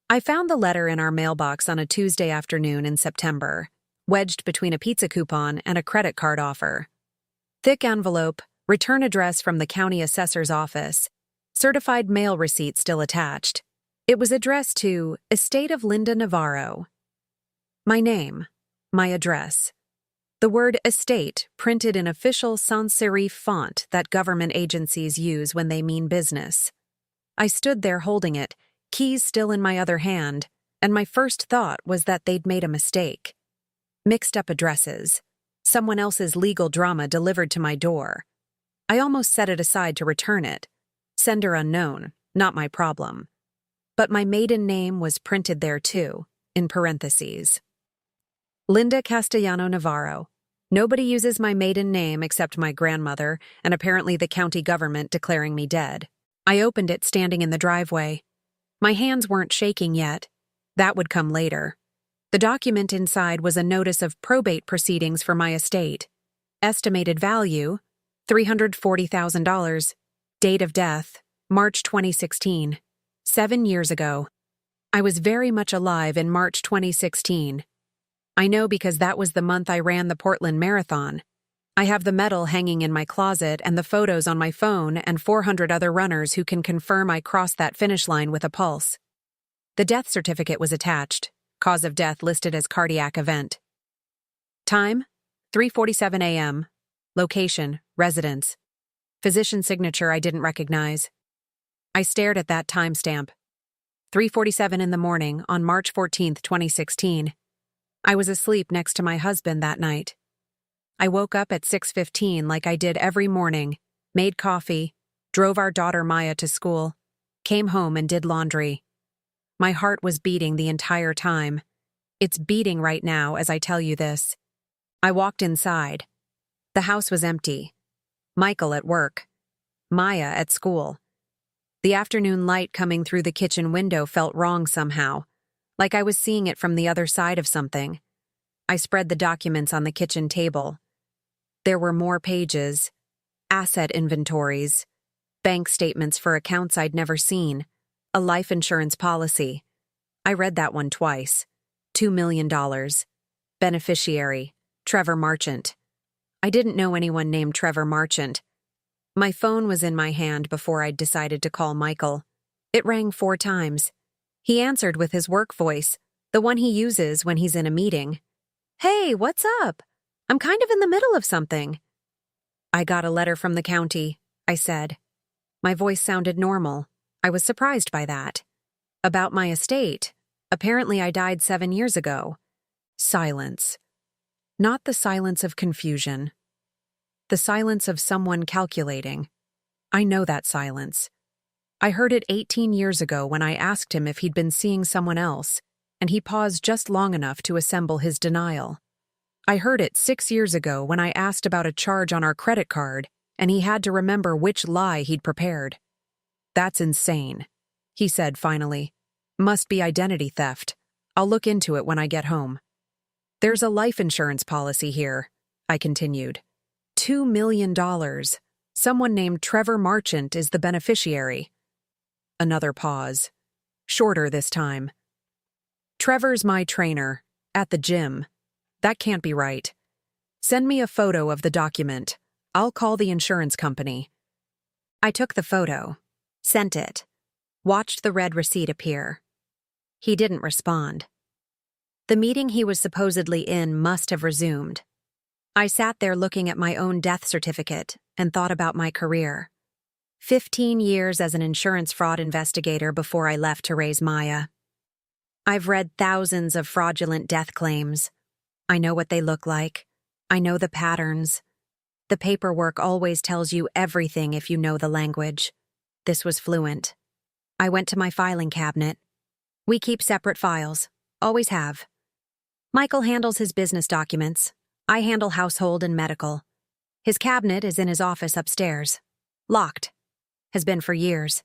I found the letter in our mailbox on a Tuesday afternoon in September, wedged between a pizza coupon and a credit card offer. Thick envelope, return address from the county assessor's office, certified mail receipt still attached. It was addressed to Estate of Linda Navarro. My name, my address. The word estate printed in official sans serif font that government agencies use when they mean business. I stood there holding it, keys still in my other hand, and my first thought was that they'd made a mistake. Mixed up addresses. Someone else's legal drama delivered to my door. I almost set it aside to return it. Sender unknown, not my problem. But my maiden name was printed there too, in parentheses. Linda Castellano Navarro. Nobody uses my maiden name except my grandmother and apparently the county government declaring me dead. I opened it standing in the driveway. My hands weren't shaking yet. That would come later. The document inside was a notice of probate proceedings for my estate. Estimated value, $340,000. Date of death, March 2016. 7 years ago. I was very much alive in March 2016. I know because that was the month I ran the Portland Marathon. I have the medal hanging in my closet and the photos on my phone and 400 other runners who can confirm I crossed that finish line with a pulse. The death certificate was attached. Cause of death listed as cardiac event. Time, 3:47 a.m. Location, residence. Physician signature I didn't recognize. I stared at that timestamp. 3:47 in the morning on March 14, 2016. I was asleep next to my husband that night. I woke up at 6:15 like I did every morning, made coffee, drove our daughter Maya to school, came home and did laundry. My heart was beating the entire time. It's beating right now as I tell you this. I walked inside. The house was empty. Michael at work. Maya at school. The afternoon light coming through the kitchen window felt wrong somehow, like I was seeing it from the other side of something. I spread the documents on the kitchen table. There were more pages, asset inventories, bank statements for accounts I'd never seen, a life insurance policy. I read that one twice. $2 million. Beneficiary, Trevor Marchant. I didn't know anyone named Trevor Marchant. My phone was in my hand before I'd decided to call Michael. It rang 4 times. He answered with his work voice, the one he uses when he's in a meeting. Hey, what's up? I'm kind of in the middle of something. I got a letter from the county, I said. My voice sounded normal. I was surprised by that. About my estate. Apparently I died 7 years ago. Silence. Not the silence of confusion. The silence of someone calculating. I know that silence. I heard it 18 years ago when I asked him if he'd been seeing someone else, and he paused just long enough to assemble his denial. I heard it 6 years ago when I asked about a charge on our credit card, and he had to remember which lie he'd prepared. That's insane, he said finally. Must be identity theft. I'll look into it when I get home. There's a life insurance policy here, I continued. $2 million. Someone named Trevor Marchant is the beneficiary. Another pause. Shorter this time. Trevor's my trainer, at the gym. That can't be right. Send me a photo of the document. I'll call the insurance company. I took the photo. Sent it. Watched the red receipt appear. He didn't respond. The meeting he was supposedly in must have resumed. I sat there looking at my own death certificate and thought about my career. 15 years as an insurance fraud investigator before I left to raise Maya. I've read thousands of fraudulent death claims. I know what they look like. I know the patterns. The paperwork always tells you everything if you know the language. This was fluent. I went to my filing cabinet. We keep separate files. Always have. Michael handles his business documents. I handle household and medical. His cabinet is in his office upstairs. Locked. Has been for years.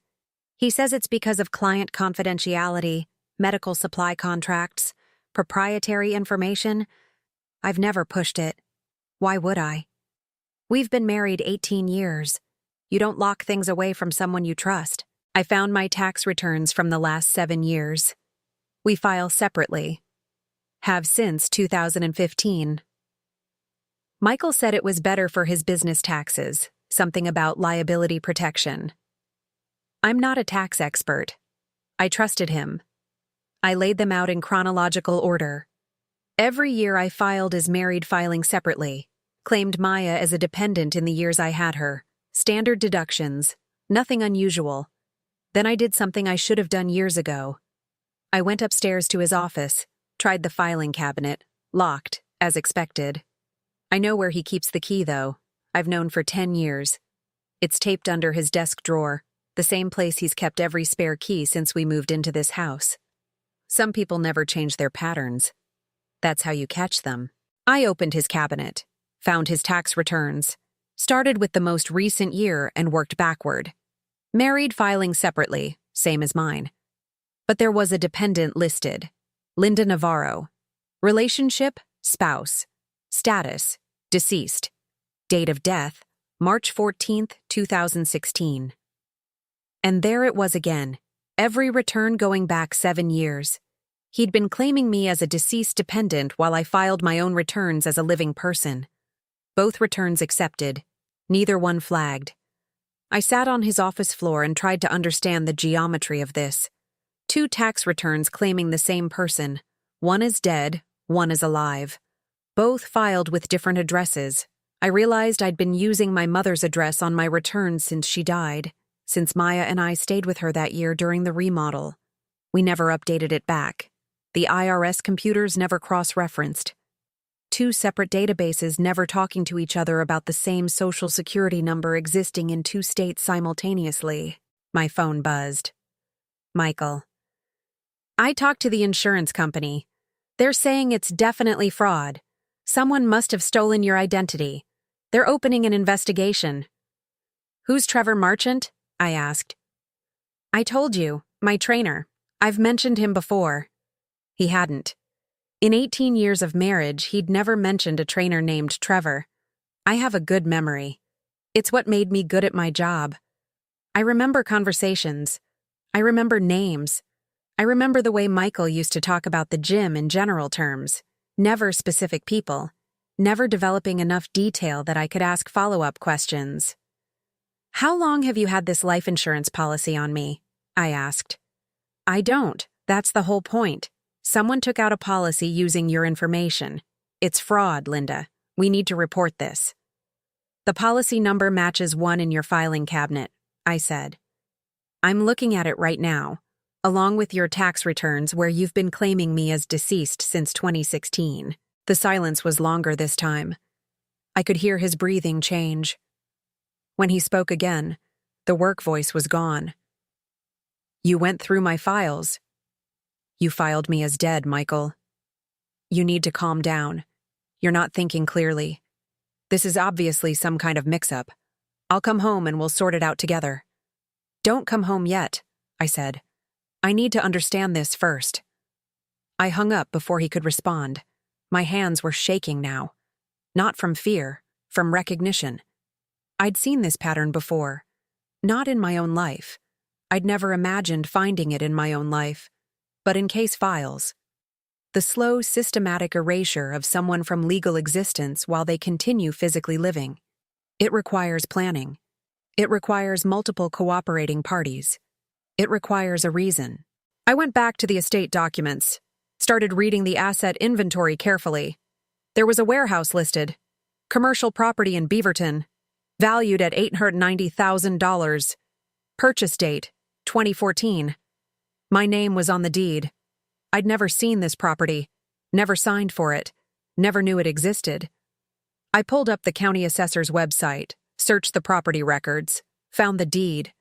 He says it's because of client confidentiality, medical supply contracts, proprietary information. I've never pushed it. Why would I? We've been married 18 years. You don't lock things away from someone you trust. I found my tax returns from the last 7 years. We file separately. Have since 2015. Michael said it was better for his business taxes, something about liability protection. I'm not a tax expert. I trusted him. I laid them out in chronological order. Every year I filed as married, filing separately. Claimed Maya as a dependent in the years I had her. Standard deductions. Nothing unusual. Then I did something I should have done years ago. I went upstairs to his office, tried the filing cabinet, locked, as expected. I know where he keeps the key, though. I've known for 10 years. It's taped under his desk drawer, the same place he's kept every spare key since we moved into this house. Some people never change their patterns. That's how you catch them. I opened his cabinet, found his tax returns, started with the most recent year and worked backward. Married, filing separately, same as mine. But there was a dependent listed. Linda Navarro. Relationship, spouse. Status, deceased. Date of death, March 14th, 2016. And there it was again, every return going back 7 years. He'd been claiming me as a deceased dependent while I filed my own returns as a living person. Both returns accepted, neither one flagged. I sat on his office floor and tried to understand the geometry of this. 2 tax returns claiming the same person. One is dead, one is alive. Both filed with different addresses. I realized I'd been using my mother's address on my returns since she died, since Maya and I stayed with her that year during the remodel. We never updated it back. The IRS computers never cross-referenced. 2 separate databases never talking to each other about the same social security number existing in 2 states simultaneously. My phone buzzed. Michael. I talked to the insurance company. They're saying it's definitely fraud. Someone must have stolen your identity. They're opening an investigation. Who's Trevor Marchant? I asked. I told you, my trainer. I've mentioned him before. He hadn't. In 18 years of marriage, he'd never mentioned a trainer named Trevor. I have a good memory. It's what made me good at my job. I remember conversations. I remember names. I remember the way Michael used to talk about the gym in general terms. Never specific people, never developing enough detail that I could ask follow-up questions. How long have you had this life insurance policy on me? I asked. I don't. That's the whole point. Someone took out a policy using your information. It's fraud, Linda. We need to report this. The policy number matches one in your filing cabinet, I said. I'm looking at it right now, along with your tax returns where you've been claiming me as deceased since 2016. The silence was longer this time. I could hear his breathing change. When he spoke again, the work voice was gone. You went through my files. You filed me as dead, Michael. You need to calm down. You're not thinking clearly. This is obviously some kind of mix-up. I'll come home and we'll sort it out together. Don't come home yet, I said. I need to understand this first. I hung up before he could respond. My hands were shaking now. Not from fear, from recognition. I'd seen this pattern before. Not in my own life. I'd never imagined finding it in my own life. But in case files. The slow, systematic erasure of someone from legal existence while they continue physically living. It requires planning. It requires multiple cooperating parties. It requires a reason. I went back to the estate documents, started reading the asset inventory carefully. There was a warehouse listed, commercial property in Beaverton, valued at $890,000. Purchase date, 2014. My name was on the deed. I'd never seen this property, never signed for it, never knew it existed. I pulled up the county assessor's website, searched the property records, found the deed.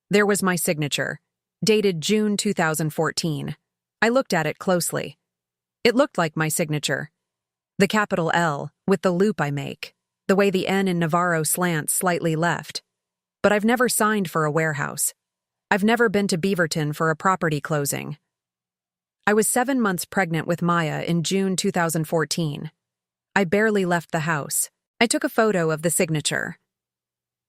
There was my signature, dated June 2014. I looked at it closely. It looked like my signature. The capital L, with the loop I make, the way the N in Navarro slants slightly left. But I've never signed for a warehouse. I've never been to Beaverton for a property closing. I was 7 months pregnant with Maya in June 2014. I barely left the house. I took a photo of the signature.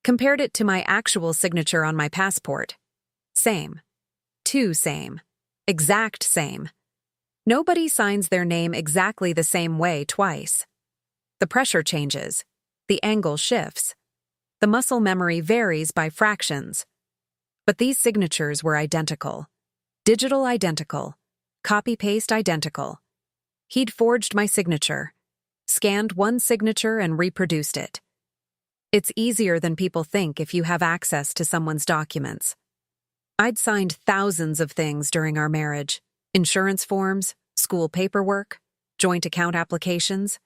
Compared it to my actual signature on my passport. Same. Too same. Exact same. Nobody signs their name exactly the same way twice. The pressure changes. The angle shifts. The muscle memory varies by fractions. But these signatures were identical. Digital identical. Copy-paste identical. He'd forged my signature, scanned one signature and reproduced it. It's easier than people think if you have access to someone's documents. I'd signed thousands of things during our marriage: insurance forms, school paperwork, joint account applications.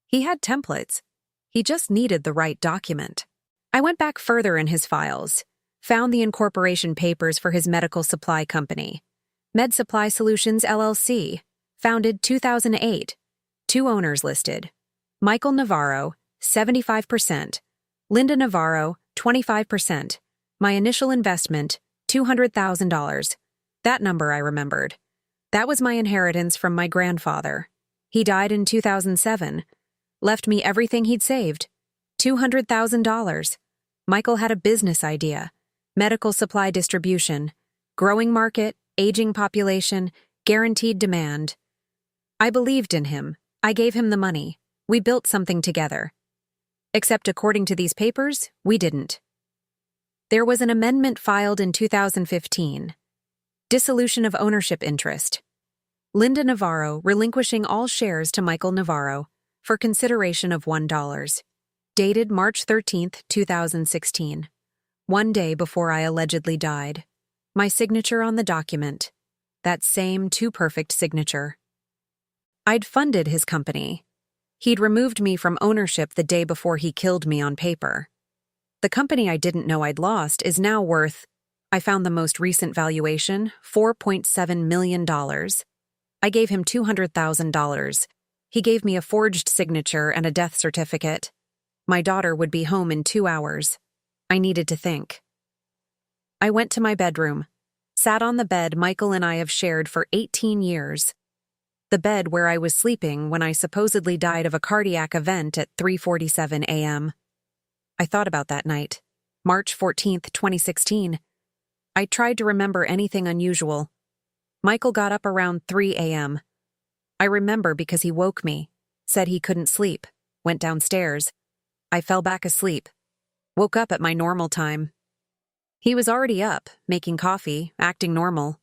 He had templates. He just needed the right document. I went back further in his files, found the incorporation papers for his medical supply company, Med Supply Solutions LLC, founded 2008, 2 owners listed: Michael Navarro, 75%, Linda Navarro, 25%. My initial investment, $200,000. That number I remembered. That was my inheritance from my grandfather. He died in 2007. Left me everything he'd saved. $200,000. Michael had a business idea: medical supply distribution, growing market, aging population, guaranteed demand. I believed in him. I gave him the money. We built something together. Except according to these papers, we didn't. There was an amendment filed in 2015. Dissolution of ownership interest. Linda Navarro relinquishing all shares to Michael Navarro for consideration of $1. Dated March 13, 2016. 1 day before I allegedly died. My signature on the document. That same too-perfect signature. I'd funded his company. He'd removed me from ownership the day before he killed me on paper. The company I didn't know I'd lost is now worth, I found the most recent valuation, $4.7 million. I gave him $200,000. He gave me a forged signature and a death certificate. My daughter would be home in 2 hours. I needed to think. I went to my bedroom, sat on the bed Michael and I have shared for 18 years. The bed where I was sleeping when I supposedly died of a cardiac event at 3:47 a.m. I thought about that night, March 14, 2016. I tried to remember anything unusual. Michael got up around 3 a.m. I remember because he woke me, said he couldn't sleep, went downstairs. I fell back asleep, woke up at my normal time. He was already up, making coffee, acting normal,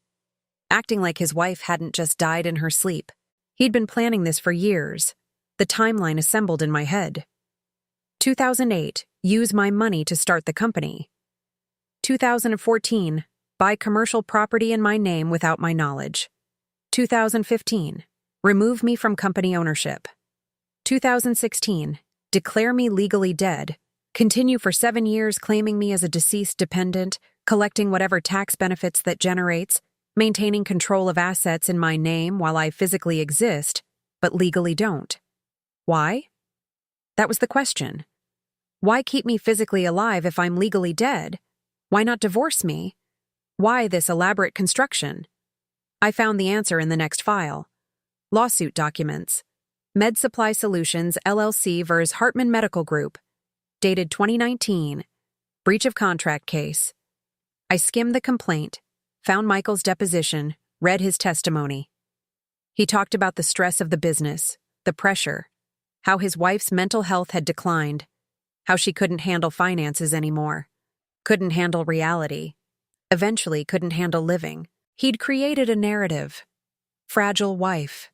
acting like his wife hadn't just died in her sleep. He'd been planning this for years. The timeline assembled in my head. 2008, use my money to start the company. 2014, buy commercial property in my name without my knowledge. 2015, remove me from company ownership. 2016, declare me legally dead, continue for 7 years claiming me as a deceased dependent, collecting whatever tax benefits that generates, maintaining control of assets in my name while I physically exist, but legally don't. Why? That was the question. Why keep me physically alive if I'm legally dead? Why not divorce me? Why this elaborate construction? I found the answer in the next file. Lawsuit documents. Med Supply Solutions LLC vs. Hartman Medical Group. Dated 2019. Breach of contract case. I skimmed the complaint, found Michael's deposition, read his testimony. He talked about the stress of the business, the pressure, how his wife's mental health had declined, how she couldn't handle finances anymore, couldn't handle reality, eventually couldn't handle living. He'd created a narrative. Fragile wife,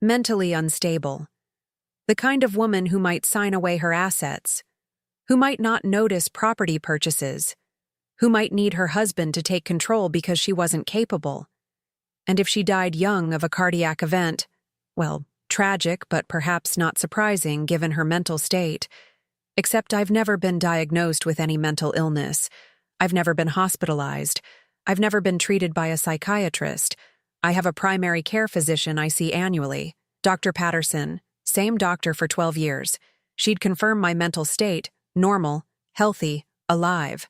mentally unstable, the kind of woman who might sign away her assets, who might not notice property purchases, who might need her husband to take control because she wasn't capable. And if she died young of a cardiac event, well, tragic but perhaps not surprising given her mental state. Except I've never been diagnosed with any mental illness. I've never been hospitalized. I've never been treated by a psychiatrist. I have a primary care physician I see annually, Dr. Patterson, same doctor for 12 years. She'd confirm my mental state, normal, healthy, alive.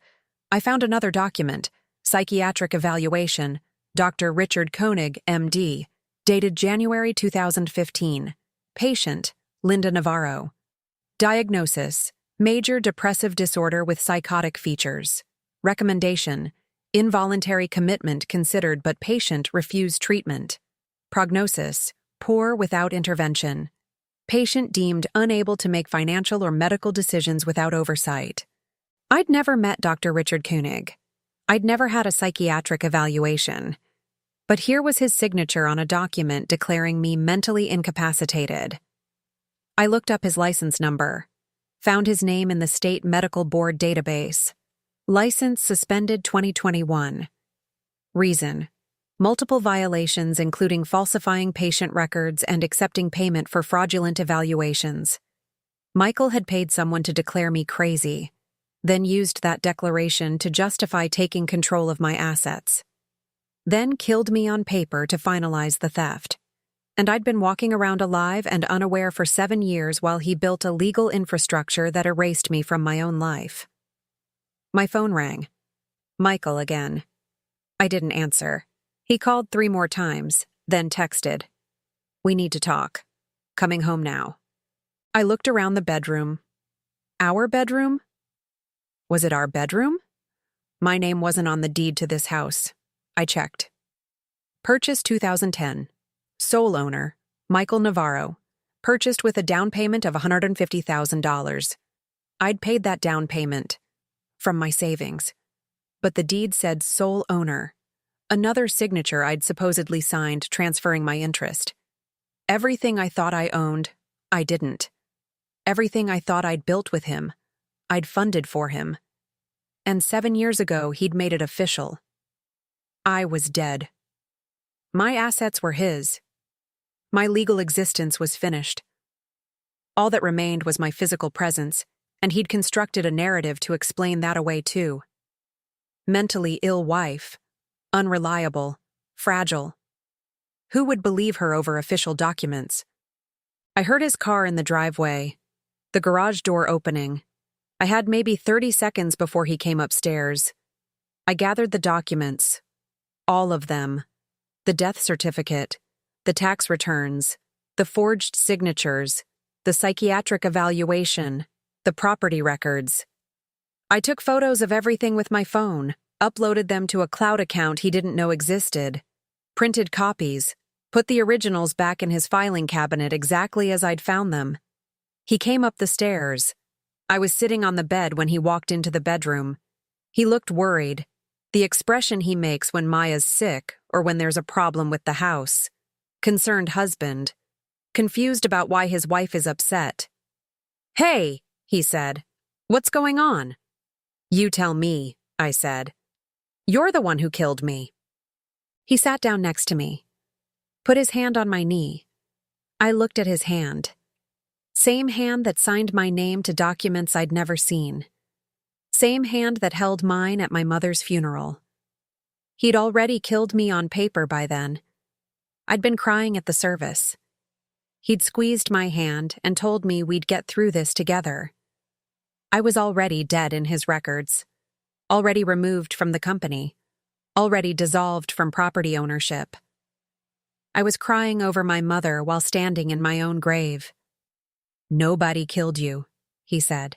I found another document, psychiatric evaluation, Dr. Richard Koenig, MD, dated January 2015. Patient, Linda Navarro. Diagnosis, major depressive disorder with psychotic features. Recommendation, involuntary commitment considered but patient refused treatment. Prognosis: poor without intervention. Patient deemed unable to make financial or medical decisions without oversight. I'd never met Dr. Richard Koenig. I'd never had a psychiatric evaluation. But here was his signature on a document declaring me mentally incapacitated. I looked up his license number, found his name in the State Medical Board database. License suspended 2021. Reason: multiple violations including falsifying patient records and accepting payment for fraudulent evaluations. Michael had paid someone to declare me crazy, then used that declaration to justify taking control of my assets. Then killed me on paper to finalize the theft. And I'd been walking around alive and unaware for 7 years while he built a legal infrastructure that erased me from my own life. My phone rang. Michael again. I didn't answer. He called 3 more times, then texted. "We need to talk. Coming home now." I looked around the bedroom. Our bedroom? Was it our bedroom? My name wasn't on the deed to this house. I checked. Purchase 2010. Sole owner, Michael Navarro. Purchased with a down payment of $150,000. I'd paid that down payment from my savings. But the deed said sole owner. Another signature I'd supposedly signed transferring my interest. Everything I thought I owned, I didn't. Everything I thought I'd built with him, I'd funded for him. And 7 years ago, he'd made it official. I was dead. My assets were his. My legal existence was finished. All that remained was my physical presence, and he'd constructed a narrative to explain that away too. Mentally ill wife, unreliable, fragile. Who would believe her over official documents? I heard his car in the driveway, the garage door opening. I had maybe 30 seconds before he came upstairs. I gathered the documents, all of them, the death certificate, the tax returns, the forged signatures, the psychiatric evaluation, the property records. I took photos of everything with my phone, uploaded them to a cloud account he didn't know existed, printed copies, put the originals back in his filing cabinet exactly as I'd found them. He came up the stairs. I was sitting on the bed when he walked into the bedroom. He looked worried, the expression he makes when Maya's sick or when there's a problem with the house. Concerned husband, confused about why his wife is upset. "Hey," he said, "what's going on?" "You tell me," I said. "You're the one who killed me." He sat down next to me, put his hand on my knee. I looked at his hand. Same hand that signed my name to documents I'd never seen. Same hand that held mine at my mother's funeral. He'd already killed me on paper by then. I'd been crying at the service. He'd squeezed my hand and told me we'd get through this together. I was already dead in his records, already removed from the company, already dissolved from property ownership. I was crying over my mother while standing in my own grave. "Nobody killed you," he said.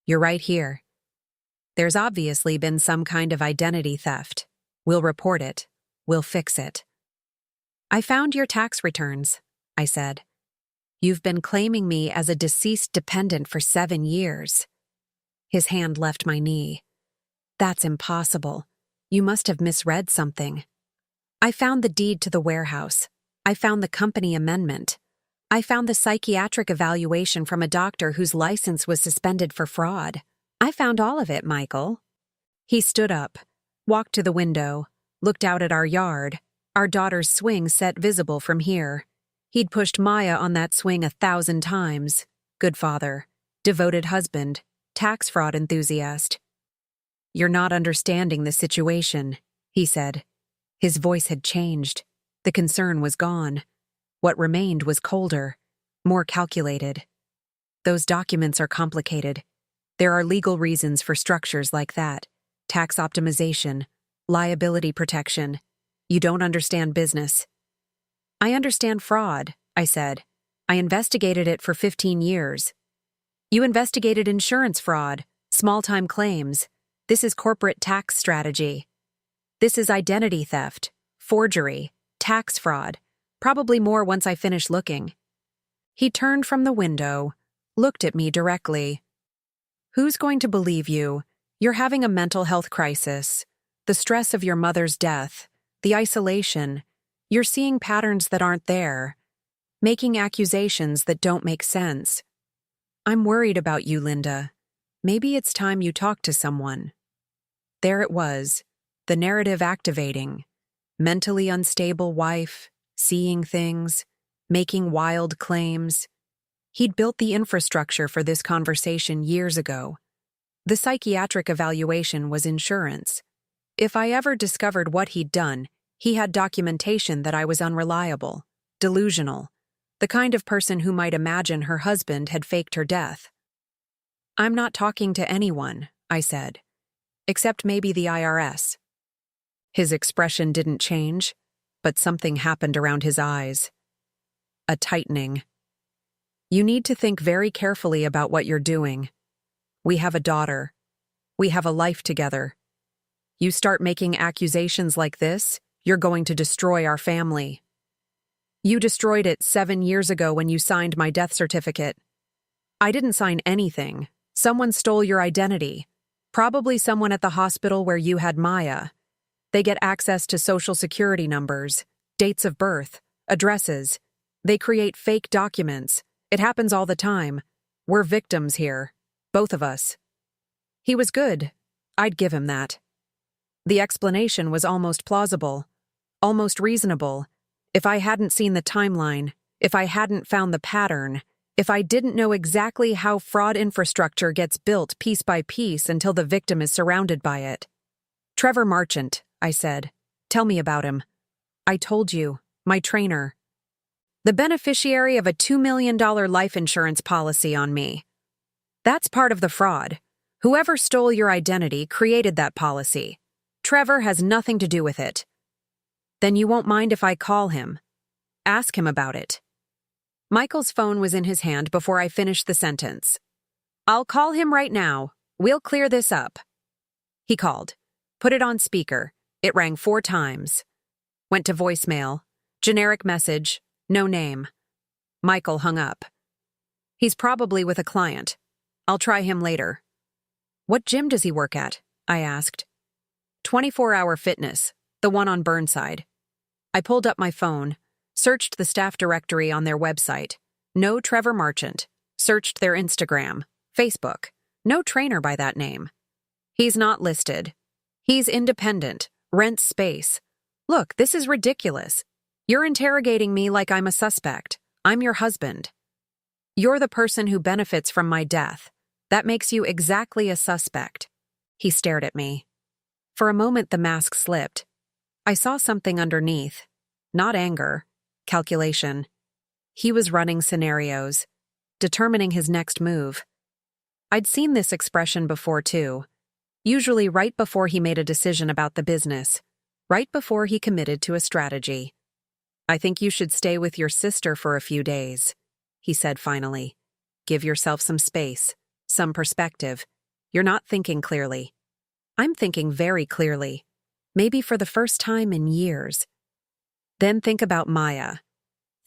"You're right here. There's obviously been some kind of identity theft. We'll report it. We'll fix it." "I found your tax returns," I said. "You've been claiming me as a deceased dependent for 7 years. His hand left my knee. "That's impossible. You must have misread something. I found the deed to the warehouse. I found the company amendment. I found the psychiatric evaluation from a doctor whose license was suspended for fraud. I found all of it, Michael." He stood up, walked to the window, looked out at our yard, our daughter's swing set visible from here. He'd pushed Maya on that swing 1,000 times. Good father, devoted husband, tax fraud enthusiast. "You're not understanding the situation," he said. His voice had changed. The concern was gone. What remained was colder, more calculated. "Those documents are complicated. There are legal reasons for structures like that. Tax optimization, liability protection. You don't understand business." "I understand fraud," I said. "I investigated it for 15 years. You investigated insurance fraud, small-time claims. This is corporate tax strategy. This is identity theft, forgery, tax fraud. Probably more once I finish looking. He turned from the window, looked at me directly. Who's going to believe you? You're having a mental health crisis. The stress of your mother's death, the isolation. You're seeing patterns that aren't there, making accusations that don't make sense. I'm worried about you, Linda. Maybe it's time you talk to someone. There it was, the narrative activating. Mentally unstable wife, seeing things, making wild claims. He'd built the infrastructure for this conversation years ago. The psychiatric evaluation was insurance. If I ever discovered what he'd done, he had documentation that I was unreliable, delusional, the kind of person who might imagine her husband had faked her death. I'm not talking to anyone, I said, except maybe the IRS. His expression didn't change, but something happened around his eyes. A tightening. You need to think very carefully about what you're doing. We have a daughter. We have a life together. You start making accusations like this, you're going to destroy our family. You destroyed it 7 years ago when you signed my death certificate. I didn't sign anything. Someone stole your identity. Probably someone at the hospital where you had Maya. They get access to social security numbers, dates of birth, addresses. They create fake documents. It happens all the time. We're victims here. Both of us. He was good. I'd give him that. The explanation was almost plausible, almost reasonable. If I hadn't seen the timeline, if I hadn't found the pattern, if I didn't know exactly how fraud infrastructure gets built piece by piece until the victim is surrounded by it. Trevor Marchant, I said. Tell me about him. I told you, my trainer. The beneficiary of a $2 million life insurance policy on me. That's part of the fraud. Whoever stole your identity created that policy. Trevor has nothing to do with it. Then you won't mind if I call him. Ask him about it. Michael's phone was in his hand before I finished the sentence. I'll call him right now. We'll clear this up. He called. Put it on speaker. It rang 4 times. Went to voicemail. Generic message. No name. Michael hung up. He's probably with a client. I'll try him later. What gym does he work at? I asked. 24-Hour Fitness, the one on Burnside. I pulled up my phone, searched the staff directory on their website. No Trevor Marchant. Searched their Instagram, Facebook. No trainer by that name. He's not listed. He's independent, rents space. Look, this is ridiculous. You're interrogating me like I'm a suspect. I'm your husband. You're the person who benefits from my death. That makes you exactly a suspect. He stared at me. For a moment, the mask slipped. I saw something underneath. Not anger. Calculation. He was running scenarios, determining his next move. I'd seen this expression before, too. Usually right before he made a decision about the business. Right before he committed to a strategy. I think you should stay with your sister for a few days, he said finally. Give yourself some space, some perspective. You're not thinking clearly. I'm thinking very clearly. Maybe for the first time in years. Then think about Maya.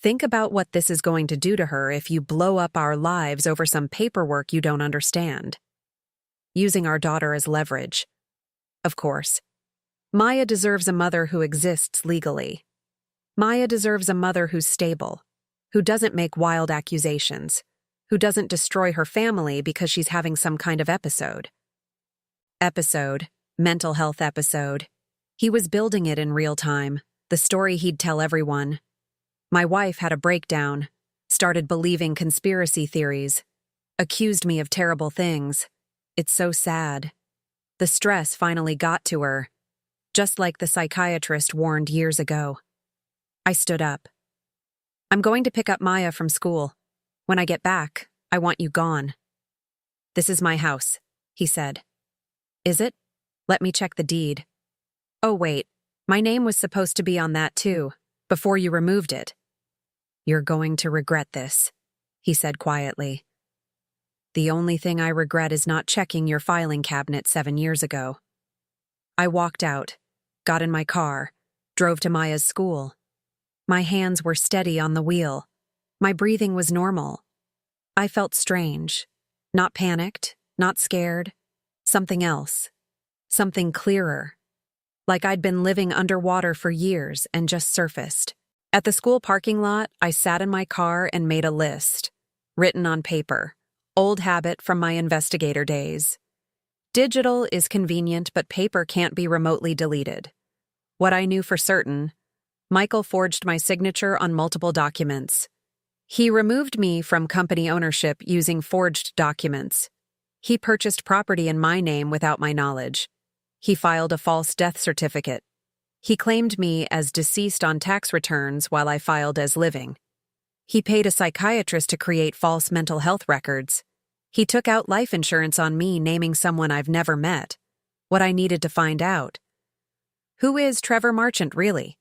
Think about what this is going to do to her if you blow up our lives over some paperwork you don't understand. Using our daughter as leverage. Of course. Maya deserves a mother who exists legally. Maya deserves a mother who's stable, who doesn't make wild accusations, who doesn't destroy her family because she's having some kind of episode. Mental health episode. He was building it in real time, the story he'd tell everyone. My wife had a breakdown, started believing conspiracy theories, accused me of terrible things. It's so sad. The stress finally got to her, just like the psychiatrist warned years ago. I stood up. I'm going to pick up Maya from school. When I get back, I want you gone. This is my house, he said. Is it? Let me check the deed. Oh, wait. My name was supposed to be on that too, before you removed it. You're going to regret this, he said quietly. The only thing I regret is not checking your filing cabinet 7 years ago. I walked out, got in my car, drove to Maya's school. My hands were steady on the wheel. My breathing was normal. I felt strange. Not panicked, not scared. Something else. Something clearer. Like I'd been living underwater for years and just surfaced. At the school parking lot, I sat in my car and made a list. Written on paper. Old habit from my investigator days. Digital is convenient, but paper can't be remotely deleted. What I knew for certain: Michael forged my signature on multiple documents. He removed me from company ownership using forged documents. He purchased property in my name without my knowledge. He filed a false death certificate. He claimed me as deceased on tax returns while I filed as living. He paid a psychiatrist to create false mental health records. He took out life insurance on me, naming someone I've never met. What I needed to find out: who is Trevor Marchant really?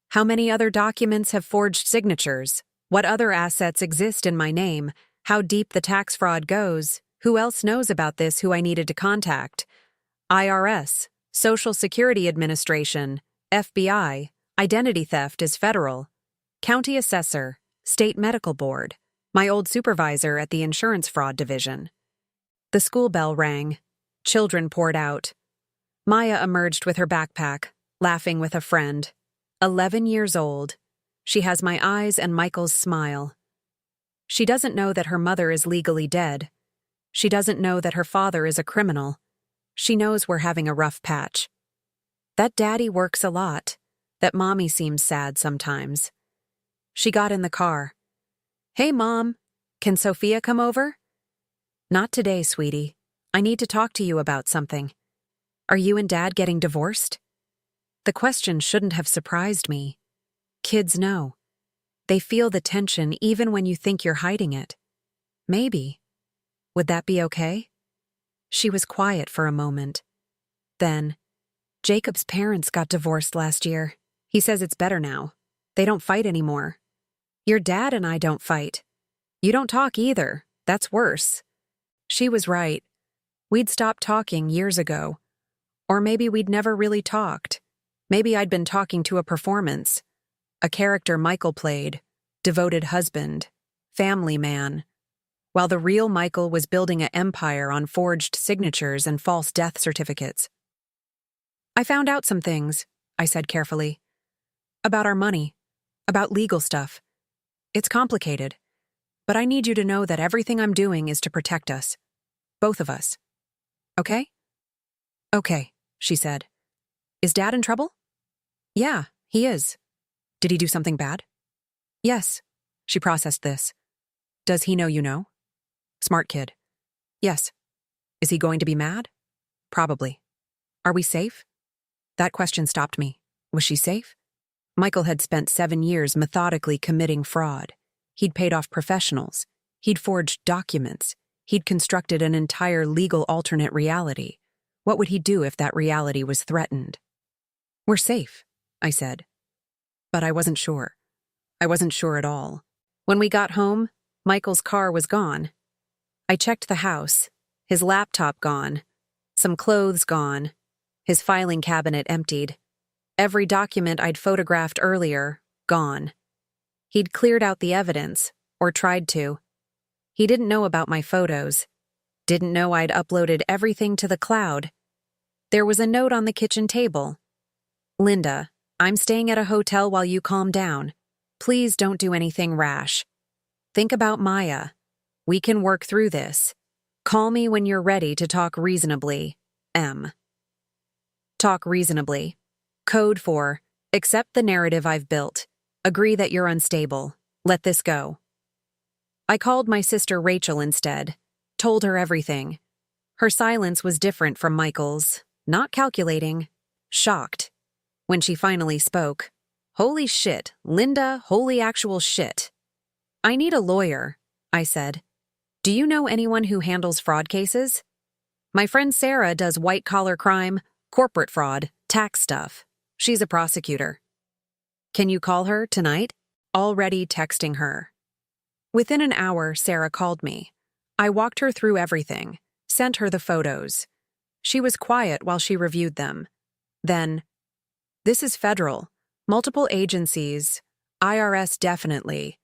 How many other documents have forged signatures? What other assets exist in my name? How deep the tax fraud goes? Who else knows about this who I needed to contact? IRS, Social Security Administration, FBI, identity theft is federal. County assessor, state medical board, my old supervisor at the insurance fraud division. The school bell rang. Children poured out. Maya emerged with her backpack, laughing with a friend. 11 years old. She has my eyes and Michael's smile. She doesn't know that her mother is legally dead. She doesn't know that her father is a criminal. She knows we're having a rough patch. That daddy works a lot. That mommy seems sad sometimes. She got in the car. Hey, Mom, can Sophia come over? Not today, sweetie. I need to talk to you about something. Are you and Dad getting divorced? The question shouldn't have surprised me. Kids know. They feel the tension even when you think you're hiding it. Maybe. Would that be okay? She was quiet for a moment. Then, Jacob's parents got divorced last year. He says it's better now. They don't fight anymore. Your dad and I don't fight. You don't talk either. That's worse. She was right. We'd stopped talking years ago. Or maybe we'd never really talked. Maybe I'd been talking to a performance. A character Michael played. Devoted husband. Family man. While the real Michael was building an empire on forged signatures and false death certificates. I found out some things, I said carefully. About our money. About legal stuff. It's complicated. But I need you to know that everything I'm doing is to protect us. Both of us. Okay? Okay, she said. Is Dad in trouble? Yeah, he is. Did he do something bad? Yes. She processed this. Does he know you know? Smart kid. Yes. Is he going to be mad? Probably. Are we safe? That question stopped me. Was she safe? Michael had spent 7 years methodically committing fraud. He'd paid off professionals. He'd forged documents. He'd constructed an entire legal alternate reality. What would he do if that reality was threatened? We're safe, I said. But I wasn't sure. I wasn't sure at all. When we got home, Michael's car was gone. I checked the house. His laptop gone. Some clothes gone. His filing cabinet emptied. Every document I'd photographed earlier, gone. He'd cleared out the evidence, or tried to. He didn't know about my photos. Didn't know I'd uploaded everything to the cloud. There was a note on the kitchen table. Linda, I'm staying at a hotel while you calm down. Please don't do anything rash. Think about Maya. We can work through this. Call me when you're ready to talk reasonably. M. Talk reasonably. Code for, accept the narrative I've built. Agree that you're unstable. Let this go. I called my sister Rachel instead. Told her everything. Her silence was different from Michael's. Not calculating. Shocked. When she finally spoke. Holy shit, Linda, holy actual shit. I need a lawyer, I said. Do you know anyone who handles fraud cases? My friend Sarah does white-collar crime, corporate fraud, tax stuff. She's a prosecutor. Can you call her tonight? Already texting her. Within an hour, Sarah called me. I walked her through everything, sent her the photos. She was quiet while she reviewed them. Then, this is federal. Multiple agencies. IRS definitely.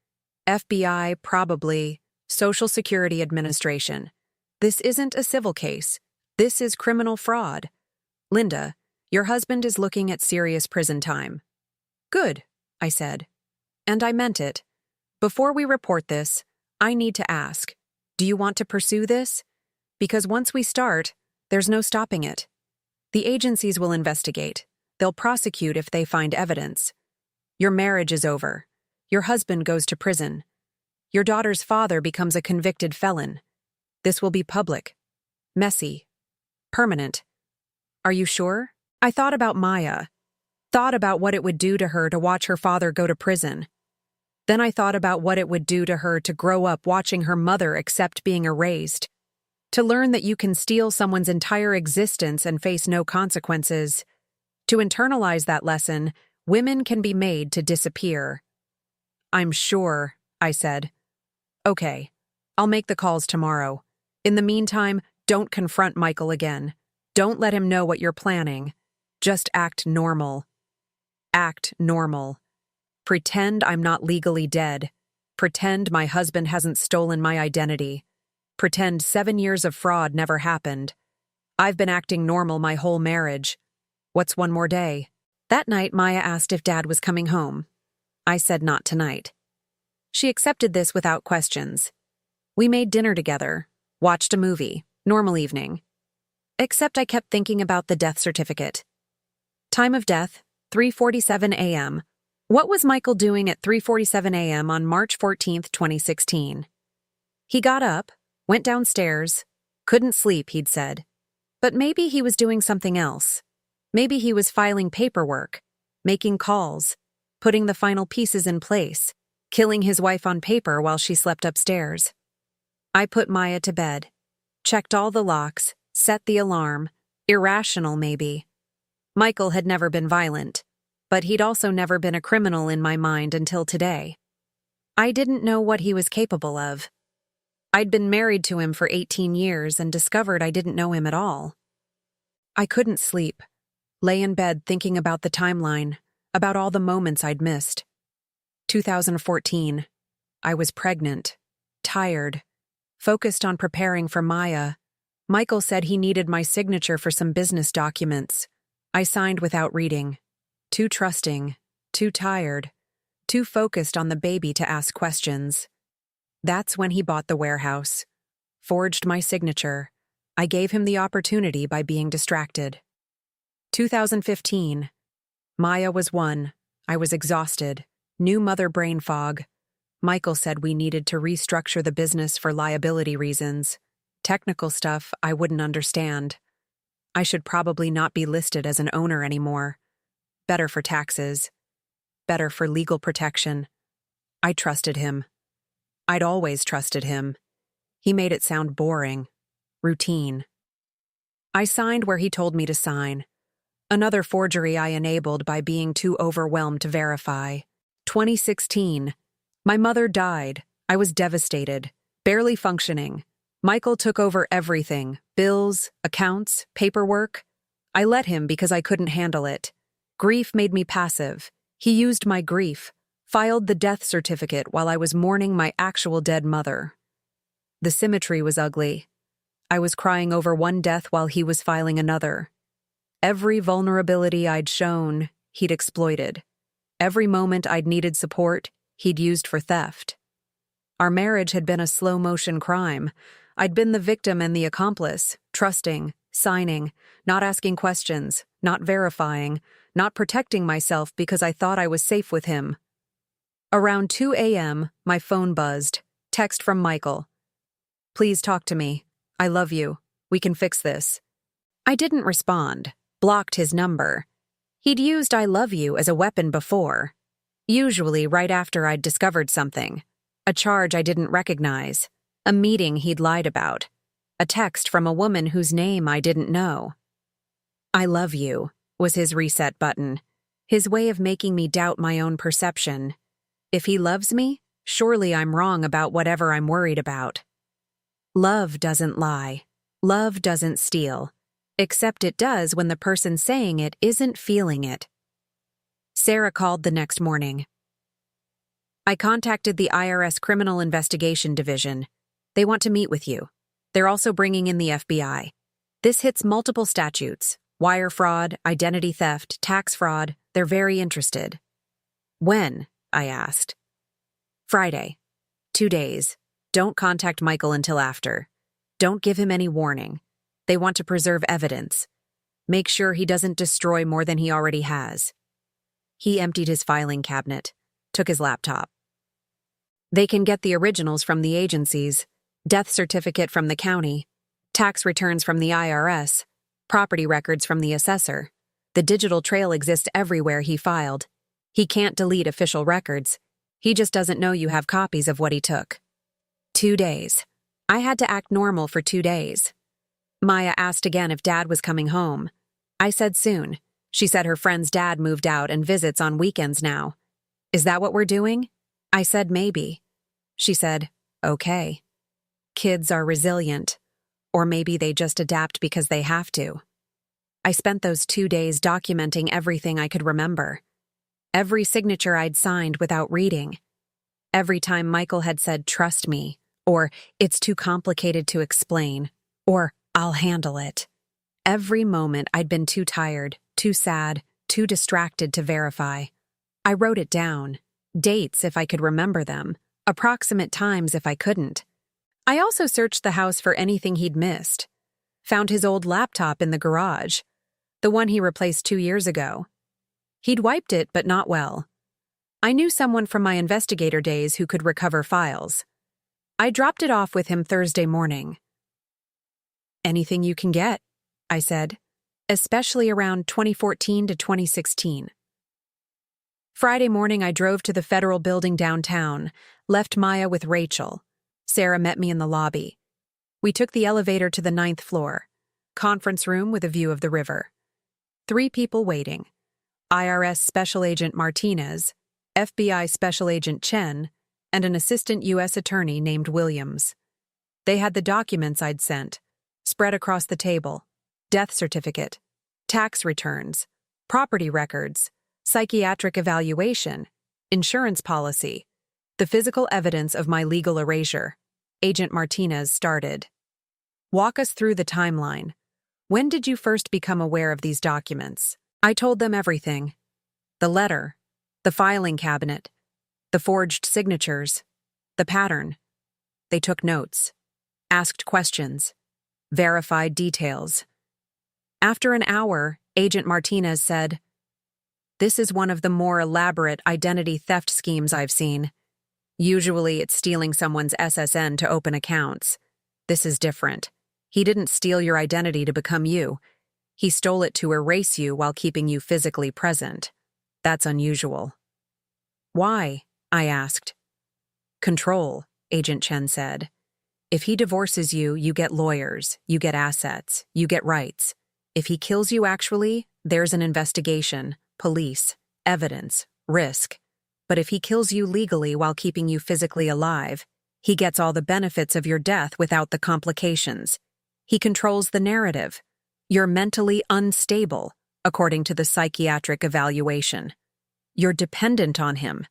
FBI probably. Social Security Administration. This isn't a civil case. This is criminal fraud. Linda, your husband is looking at serious prison time. Good, I said. And I meant it. Before we report this, I need to ask, do you want to pursue this? Because once we start, there's no stopping it. The agencies will investigate. They'll prosecute if they find evidence. Your marriage is over. Your husband goes to prison. Your daughter's father becomes a convicted felon. This will be public, messy, permanent. Are you sure? I thought about Maya. Thought about what it would do to her to watch her father go to prison. Then I thought about what it would do to her to grow up watching her mother accept being erased. To learn that you can steal someone's entire existence and face no consequences. To internalize that lesson, women can be made to disappear. I'm sure, I said. Okay, I'll make the calls tomorrow. In the meantime, don't confront Michael again. Don't let him know what you're planning. Just act normal. Act normal. Pretend I'm not legally dead. Pretend my husband hasn't stolen my identity. Pretend 7 years of fraud never happened. I've been acting normal my whole marriage. What's one more day? That night, Maya asked if Dad was coming home. I said not tonight. She accepted this without questions. We made dinner together, watched a movie, normal evening. Except I kept thinking about the death certificate. Time of death, 3:47 a.m. What was Michael doing at 3:47 a.m. on March 14, 2016? He got up, went downstairs, couldn't sleep, he'd said. But maybe he was doing something else. Maybe he was filing paperwork, making calls, putting the final pieces in place, killing his wife on paper while she slept upstairs. I put Maya to bed, checked all the locks, set the alarm, irrational maybe. Michael had never been violent, but he'd also never been a criminal in my mind until today. I didn't know what he was capable of. I'd been married to him for 18 years and discovered I didn't know him at all. I couldn't sleep, lay in bed thinking about the timeline, about all the moments I'd missed. 2014. I was pregnant, tired, focused on preparing for Maya. Michael said he needed my signature for some business documents. I signed without reading. Too trusting, too tired, too focused on the baby to ask questions. That's when he bought the warehouse, forged my signature. I gave him the opportunity by being distracted. 2015. Maya was 1. I was exhausted. New mother brain fog. Michael said we needed to restructure the business for liability reasons. Technical stuff I wouldn't understand. I should probably not be listed as an owner anymore. Better for taxes. Better for legal protection. I trusted him. I'd always trusted him. He made it sound boring. Routine. I signed where he told me to sign. Another forgery I enabled by being too overwhelmed to verify. 2016. My mother died. I was devastated, barely functioning. Michael took over everything, bills, accounts, paperwork. I let him because I couldn't handle it. Grief made me passive. He used my grief, filed the death certificate while I was mourning my actual dead mother. The symmetry was ugly. I was crying over one death while he was filing another. Every vulnerability I'd shown, he'd exploited. Every moment I'd needed support, he'd used for theft. Our marriage had been a slow-motion crime. I'd been the victim and the accomplice, trusting, signing, not asking questions, not verifying, not protecting myself because I thought I was safe with him. Around 2 a.m., my phone buzzed. Text from Michael. Please talk to me. I love you. We can fix this. I didn't respond, blocked his number. He'd used I love you as a weapon before, usually right after I'd discovered something. A charge I didn't recognize, a meeting he'd lied about, a text from a woman whose name I didn't know. I love you was his reset button, his way of making me doubt my own perception. If he loves me, surely I'm wrong about whatever I'm worried about. Love doesn't lie. Love doesn't steal. Except it does when the person saying it isn't feeling it. Sarah called the next morning. I contacted the IRS Criminal Investigation Division. They want to meet with you. They're also bringing in the FBI. This hits multiple statutes: wire fraud, identity theft, tax fraud. They're very interested. When? I asked. Friday. 2 days. Don't contact Michael until after. Don't give him any warning. They want to preserve evidence. Make sure he doesn't destroy more than he already has. He emptied his filing cabinet, took his laptop. They can get the originals from the agencies, death certificate from the county, tax returns from the IRS, property records from the assessor. The digital trail exists everywhere he filed. He can't delete official records. He just doesn't know you have copies of what he took. 2 days. I had to act normal for 2 days. Maya asked again if Dad was coming home. I said soon. She said her friend's dad moved out and visits on weekends now. Is that what we're doing? I said maybe. She said, okay. Kids are resilient. Or maybe they just adapt because they have to. I spent those 2 days documenting everything I could remember. Every signature I'd signed without reading. Every time Michael had said, trust me, or it's too complicated to explain, or I'll handle it. Every moment I'd been too tired, too sad, too distracted to verify. I wrote it down. Dates if I could remember them, approximate times if I couldn't. I also searched the house for anything he'd missed. Found his old laptop in the garage, the one he replaced 2 years ago. He'd wiped it, but not well. I knew someone from my investigator days who could recover files. I dropped it off with him Thursday morning. Anything you can get, I said, especially around 2014 to 2016. Friday morning, I drove to the federal building downtown, left Maya with Rachel. Sarah met me in the lobby. We took the elevator to the 9th floor, conference room with a view of the river. 3 people waiting: IRS Special Agent Martinez, FBI Special Agent Chen, and an assistant U.S. attorney named Williams. They had the documents I'd sent, spread across the table: death certificate, tax returns, property records, psychiatric evaluation, insurance policy, the physical evidence of my legal erasure. Agent Martinez started. Walk us through the timeline. When did you first become aware of these documents? I told them everything. The letter, the filing cabinet, the forged signatures, the pattern. They took notes, asked questions, verified details. After an hour, Agent Martinez said, "This is one of the more elaborate identity theft schemes I've seen. Usually it's stealing someone's SSN to open accounts. This is different. He didn't steal your identity to become you. He stole it to erase you while keeping you physically present. That's unusual." Why? I asked. Control, Agent Chen said. If he divorces you, you get lawyers, you get assets, you get rights. If he kills you actually, there's an investigation, police, evidence, risk. But if he kills you legally while keeping you physically alive, he gets all the benefits of your death without the complications. He controls the narrative. You're mentally unstable, according to the psychiatric evaluation. You're dependent on him.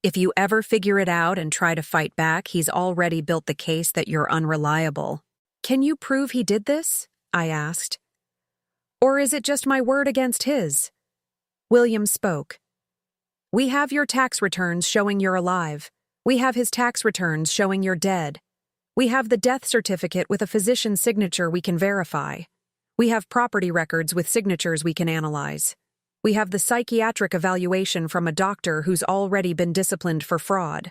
If you ever figure it out and try to fight back, he's already built the case that you're unreliable. Can you prove he did this? I asked. Or is it just my word against his? William spoke. We have your tax returns showing you're alive. We have his tax returns showing you're dead. We have the death certificate with a physician's signature we can verify. We have property records with signatures we can analyze. We have the psychiatric evaluation from a doctor who's already been disciplined for fraud.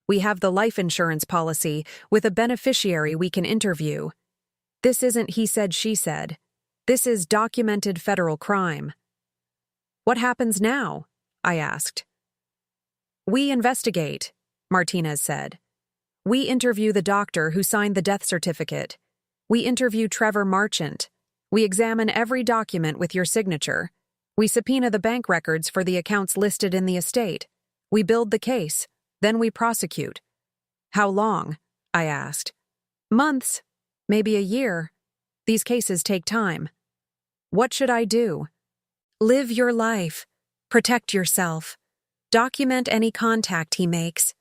We have the life insurance policy with a beneficiary we can interview. This isn't he said, she said. This is documented federal crime. What happens now? I asked. We investigate, Martinez said. We interview the doctor who signed the death certificate. We interview Trevor Marchant. We examine every document with your signature. We subpoena the bank records for the accounts listed in the estate. We build the case. Then we prosecute. How long? I asked. Months. Maybe a year. These cases take time. What should I do? Live your life. Protect yourself. Document any contact he makes.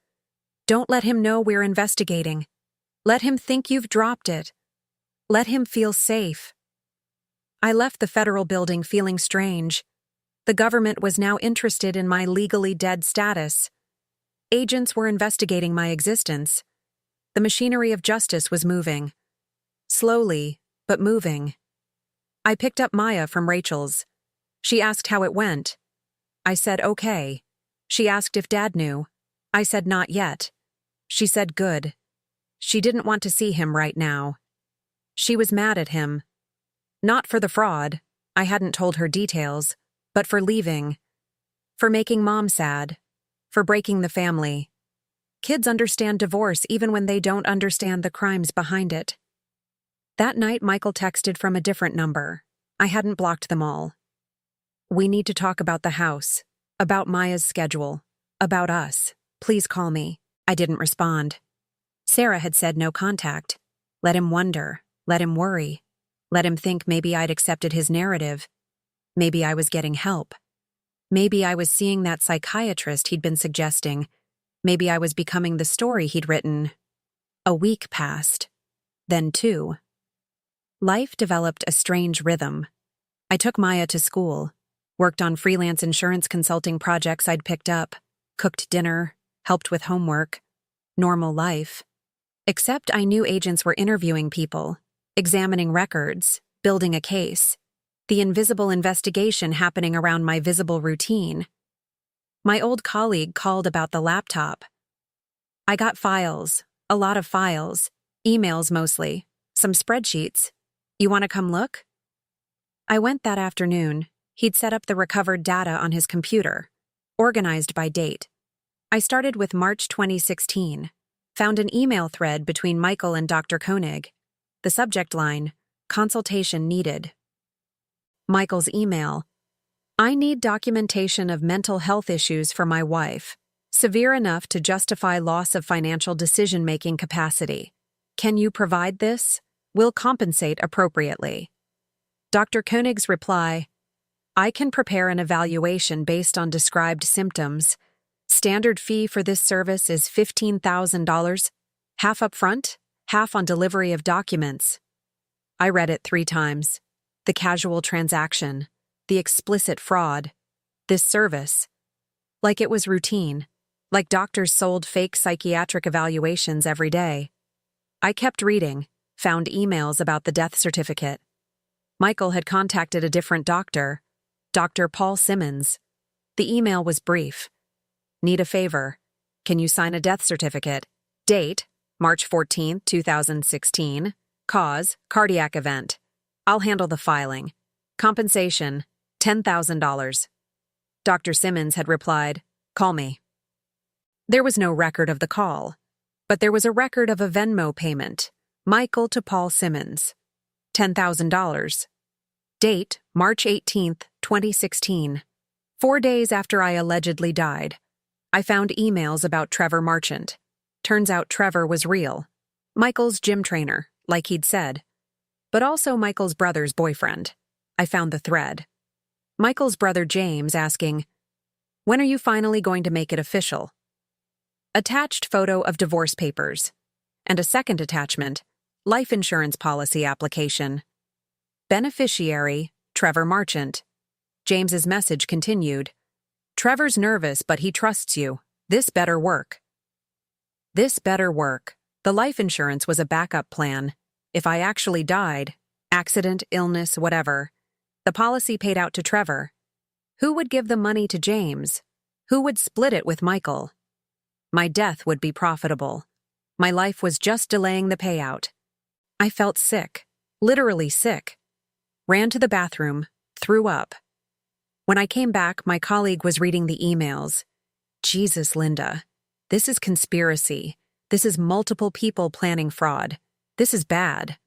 Don't let him know we're investigating. Let him think you've dropped it. Let him feel safe. I left the federal building feeling strange. The government was now interested in my legally dead status. Agents were investigating my existence. The machinery of justice was moving. Slowly, but moving. I picked up Maya from Rachel's. She asked how it went. I said okay. She asked if Dad knew. I said not yet. She said good. She didn't want to see him right now. She was mad at him. Not for the fraud, I hadn't told her details, but for leaving. For making Mom sad. For breaking the family. Kids understand divorce even when they don't understand the crimes behind it. That night, Michael texted from a different number. I hadn't blocked them all. We need to talk about the house, about Maya's schedule, about us. Please call me. I didn't respond. Sarah had said no contact. Let him wonder. Let him worry. Let him think maybe I'd accepted his narrative. Maybe I was getting help. Maybe I was seeing that psychiatrist he'd been suggesting. Maybe I was becoming the story he'd written. A week passed. Then 2. Life developed a strange rhythm. I took Maya to school, worked on freelance insurance consulting projects I'd picked up, cooked dinner, helped with homework. Normal life. Except I knew agents were interviewing people, examining records, building a case. The invisible investigation happening around my visible routine. My old colleague called about the laptop. I got files, a lot of files, emails mostly, some spreadsheets. You want to come look? I went that afternoon. He'd set up the recovered data on his computer, organized by date. I started with March 2016, found an email thread between Michael and Dr. Koenig. The subject line, consultation needed. Michael's email, I need documentation of mental health issues for my wife, severe enough to justify loss of financial decision-making capacity. Can you provide this? We'll compensate appropriately. Dr. Koenig's reply, I can prepare an evaluation based on described symptoms. Standard fee for this service is $15,000, half upfront, half on delivery of documents. I read it 3 times. The casual transaction, the explicit fraud, this service. Like it was routine, like doctors sold fake psychiatric evaluations every day. I kept reading, found emails about the death certificate. Michael had contacted a different doctor, Dr. Paul Simmons. The email was brief. Need a favor. Can you sign a death certificate? Date, March 14, 2016. Cause, cardiac event. I'll handle the filing. Compensation, $10,000. Dr. Simmons had replied, call me. There was no record of the call, but there was a record of a Venmo payment, Michael to Paul Simmons, $10,000. Date, March 18, 2016. 4 days after I allegedly died. I found emails about Trevor Marchant. Turns out Trevor was real. Michael's gym trainer, like he'd said. But also Michael's brother's boyfriend. I found the thread. Michael's brother James asking, when are you finally going to make it official? Attached photo of divorce papers. And a second attachment, life insurance policy application. Beneficiary, Trevor Marchant. James's message continued. Trevor's nervous, but he trusts you. This better work. This better work. The life insurance was a backup plan. If I actually died, accident, illness, whatever, the policy paid out to Trevor. Who would give the money to James? Who would split it with Michael? My death would be profitable. My life was just delaying the payout. I felt sick, literally sick. Ran to the bathroom, threw up. When I came back, my colleague was reading the emails. Jesus, Linda. This is conspiracy. This is multiple people planning fraud. This is bad.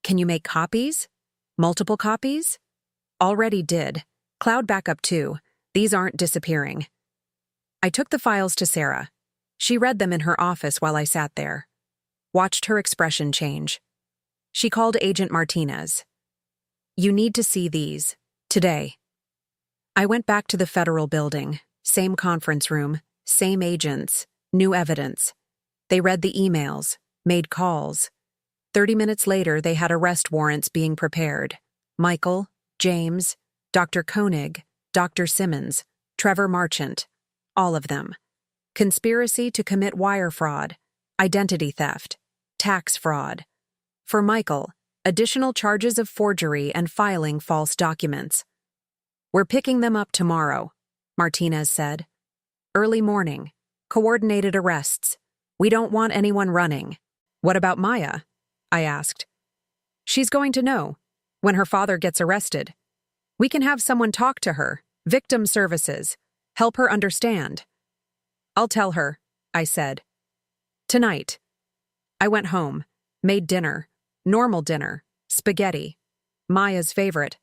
Can you make copies? Multiple copies? Already did. Cloud backup too. These aren't disappearing. I took the files to Sarah. She read them in her office while I sat there. Watched her expression change. She called Agent Martinez. You need to see these. Today. I went back to the federal building, Same conference room, same agents, new evidence. They read the emails, made calls. 30 minutes later, they had arrest warrants being prepared. Michael, James, Dr. Koenig, Dr. Simmons, Trevor Marchant, all of them. Conspiracy to commit wire fraud, identity theft, tax fraud. For Michael, additional charges of forgery and filing false documents. We're picking them up tomorrow, Martinez said. Early morning, coordinated arrests. We don't want anyone running. What about Maya? I asked. She's going to know when her father gets arrested. We can have someone talk to her, victim services, help her understand. I'll tell her, I said. Tonight. I went home, made dinner, normal dinner, spaghetti, Maya's favorite.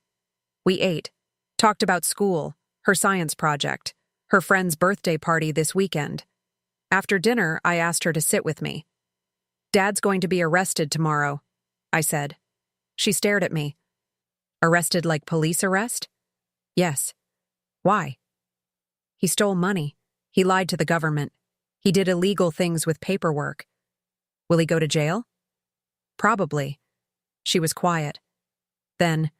We ate, talked about school, her science project, her friend's birthday party this weekend. After dinner, I asked her to sit with me. Dad's going to be arrested tomorrow, I said. She stared at me. Arrested like police arrest? Yes. Why? He stole money. He lied to the government. He did illegal things with paperwork. Will he go to jail? Probably. She was quiet. Then,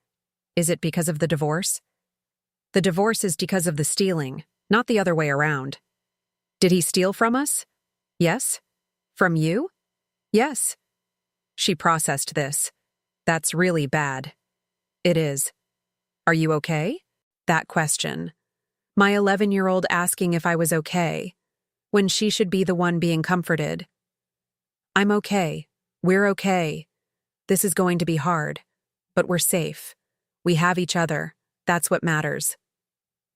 is it because of the divorce? The divorce is because of the stealing, not the other way around. Did he steal from us? Yes. From you? Yes. She processed this. That's really bad. It is. Are you okay? That question. My 11-year-old asking if I was okay, when she should be the one being comforted. I'm okay. We're okay. This is going to be hard, but we're safe. We have each other. That's what matters.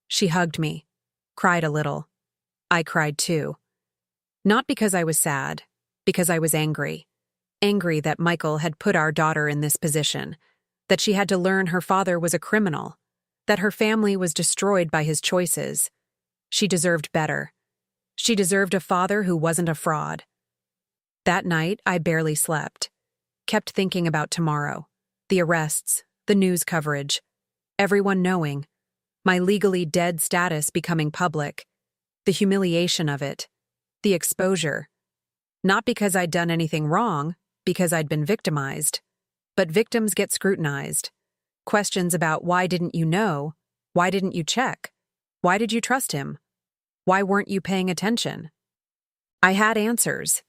She hugged me, cried a little. I cried too. Not because I was sad, because I was angry. Angry that Michael had put our daughter in this position, that she had to learn her father was a criminal, that her family was destroyed by his choices. She deserved better. She deserved a father who wasn't a fraud. That night, I barely slept. Kept thinking about tomorrow. The arrests, the news coverage, everyone knowing, my legally dead status becoming public, the humiliation of it, the exposure. Not because I'd done anything wrong, because I'd been victimized. But victims get scrutinized. Questions about why didn't you know? Why didn't you check? Why did you trust him? Why weren't you paying attention? I had answers.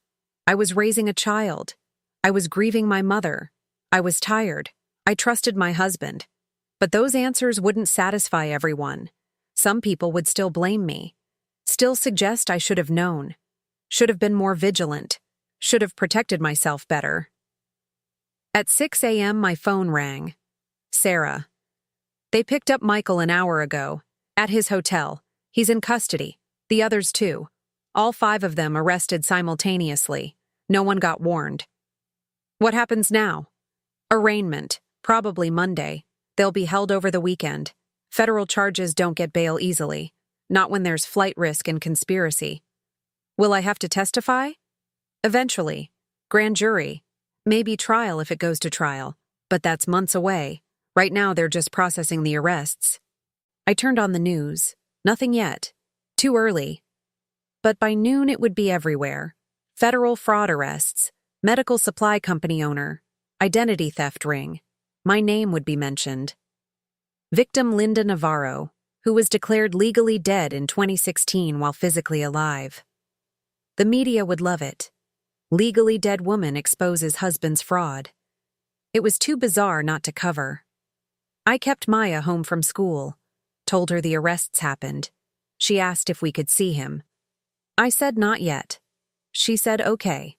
I was raising a child. I was grieving my mother. I was tired. I trusted my husband. But those answers wouldn't satisfy everyone. Some people would still blame me. Still suggest I should have known. Should have been more vigilant. Should have protected myself better. At 6 a.m., my phone rang. Sarah. They picked up Michael an hour ago. At his hotel. He's in custody. The others too. All 5 of them arrested simultaneously. No one got warned. What happens now? Arraignment. Probably Monday. They'll be held over the weekend. Federal charges don't get bail easily. Not when there's flight risk and conspiracy. Will I have to testify? Eventually. Grand jury. Maybe trial if it goes to trial. But that's months away. Right now they're just processing the arrests. I turned on the news. Nothing yet. Too early. But by noon it would be everywhere. Federal fraud arrests. Medical supply company owner. Identity theft ring. My name would be mentioned. Victim Linda Navarro, who was declared legally dead in 2016 while physically alive. The media would love it. Legally dead woman exposes husband's fraud. It was too bizarre not to cover. I kept Maya home from school, told her the arrests happened. She asked if we could see him. I said not yet. She said okay.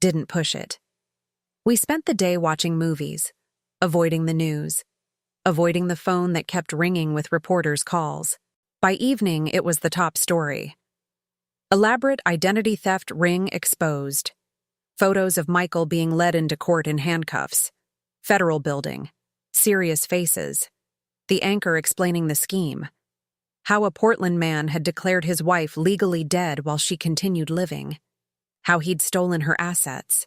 Didn't push it. We spent the day watching movies, avoiding the news, avoiding the phone that kept ringing with reporters' calls. By evening, it was the top story. Elaborate identity theft ring exposed. Photos of Michael being led into court in handcuffs. Federal building. Serious faces. The anchor explaining the scheme. How a Portland man had declared his wife legally dead while she continued living. How he'd stolen her assets.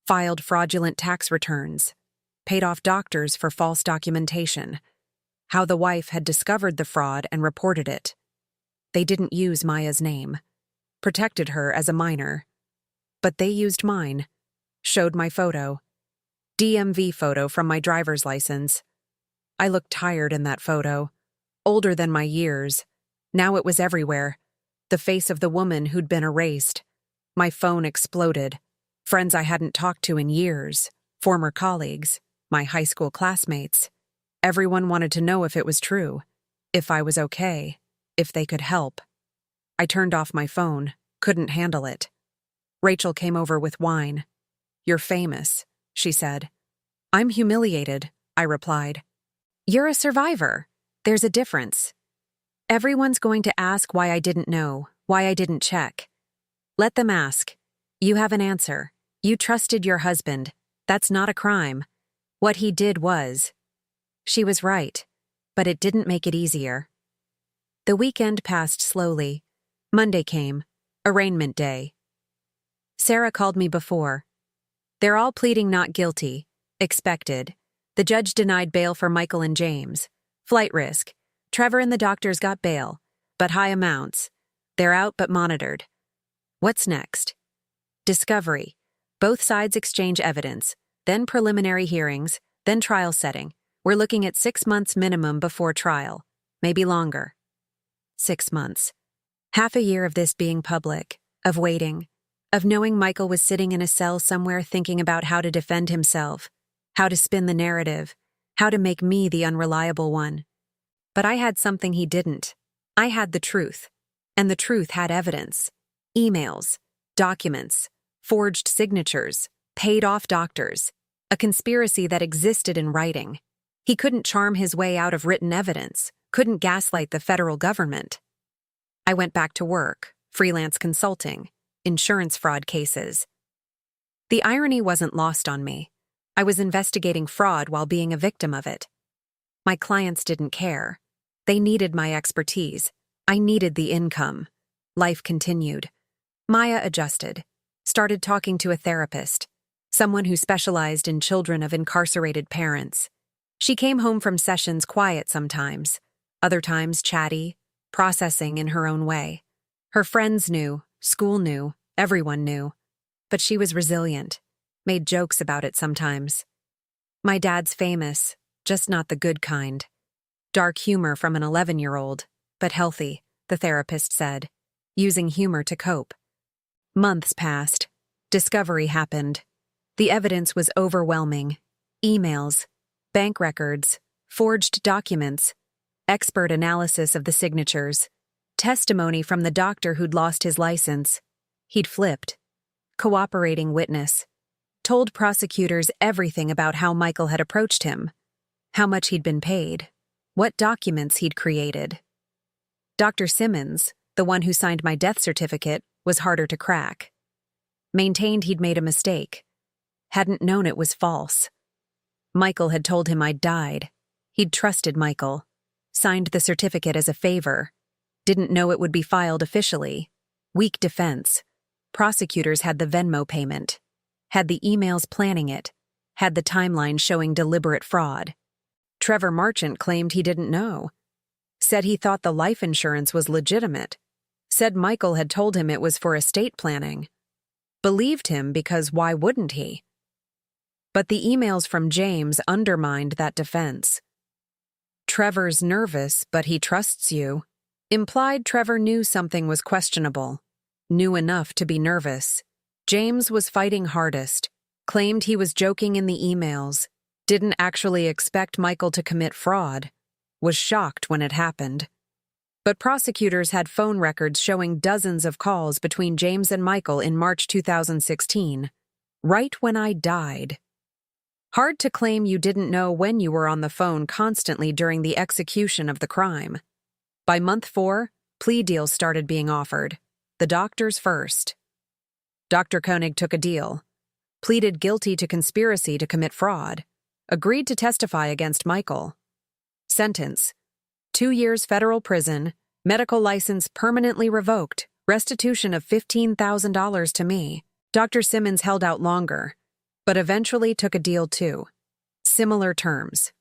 Filed fraudulent tax returns. Paid off doctors for false documentation. How the wife had discovered the fraud and reported it. They didn't use Maya's name, protected her as a minor. But they used mine, showed my photo, DMV photo from my driver's license. I looked tired in that photo, older than my years. Now it was everywhere. The face of the woman who'd been erased. My phone exploded. Friends I hadn't talked to in years, former colleagues, my high school classmates. Everyone wanted to know if it was true, if I was okay, if they could help. I turned off my phone, couldn't handle it. Rachel came over with wine. "You're famous," she said. "I'm humiliated," I replied. "You're a survivor. There's a difference. Everyone's going to ask why I didn't know, why I didn't check. Let them ask. You have an answer. You trusted your husband. That's not a crime. What he did was." She was right, but it didn't make it easier. The weekend passed slowly. Monday came, arraignment day. Sarah called me before. "They're all pleading not guilty. Expected. The judge denied bail for Michael and James. Flight risk. Trevor and the doctors got bail, but high amounts. They're out but monitored. What's next? Discovery. Both sides exchange evidence, then preliminary hearings, then trial setting. We're looking at 6 months minimum before trial, maybe longer. 6 months. Half a year of this being public, of waiting, of knowing Michael was sitting in a cell somewhere thinking about how to defend himself, how to spin the narrative, how to make me the unreliable one. But I had something he didn't. I had the truth. And the truth had evidence. Emails, documents, forged signatures, paid-off doctors. A conspiracy that existed in writing. He couldn't charm his way out of written evidence, couldn't gaslight the federal government. I went back to work, freelance consulting, insurance fraud cases. The irony wasn't lost on me. I was investigating fraud while being a victim of it. My clients didn't care. They needed my expertise. I needed the income. Life continued. Maya adjusted, started talking to a therapist, someone who specialized in children of incarcerated parents. She came home from sessions quiet sometimes, other times chatty, processing in her own way. Her friends knew, school knew, everyone knew. But she was resilient, made jokes about it sometimes. My dad's famous, just not the good kind. Dark humor from an 11-year-old, but healthy, the therapist said, using humor to cope. Months passed. Discovery happened. The evidence was overwhelming. Emails, bank records, forged documents, expert analysis of the signatures, testimony from the doctor who'd lost his license. He'd flipped. Cooperating witness. Told prosecutors everything about how Michael had approached him, how much he'd been paid, what documents he'd created. Dr. Simmons, the one who signed my death certificate, was harder to crack. Maintained he'd made a mistake. Hadn't known it was false. Michael had told him I'd died. He'd trusted Michael. Signed the certificate as a favor. Didn't know it would be filed officially. Weak defense. Prosecutors had the Venmo payment. Had the emails planning it. Had the timeline showing deliberate fraud. Trevor Marchant claimed he didn't know. Said he thought the life insurance was legitimate. Said Michael had told him it was for estate planning. Believed him because why wouldn't he? But the emails from James undermined that defense. Trevor's nervous, but he trusts you. Implied Trevor knew something was questionable. Knew enough to be nervous. James was fighting hardest. Claimed he was joking in the emails. Didn't actually expect Michael to commit fraud. Was shocked when it happened. But prosecutors had phone records showing dozens of calls between James and Michael in March 2016, right when I died. Hard to claim you didn't know when you were on the phone constantly during the execution of the crime. By month 4, plea deals started being offered. The doctors first. Dr. Koenig took a deal. Pleaded guilty to conspiracy to commit fraud. Agreed to testify against Michael. Sentence: 2 years federal prison, medical license permanently revoked, restitution of $15,000 to me. Dr. Simmons held out longer, but eventually took a deal too. Similar terms.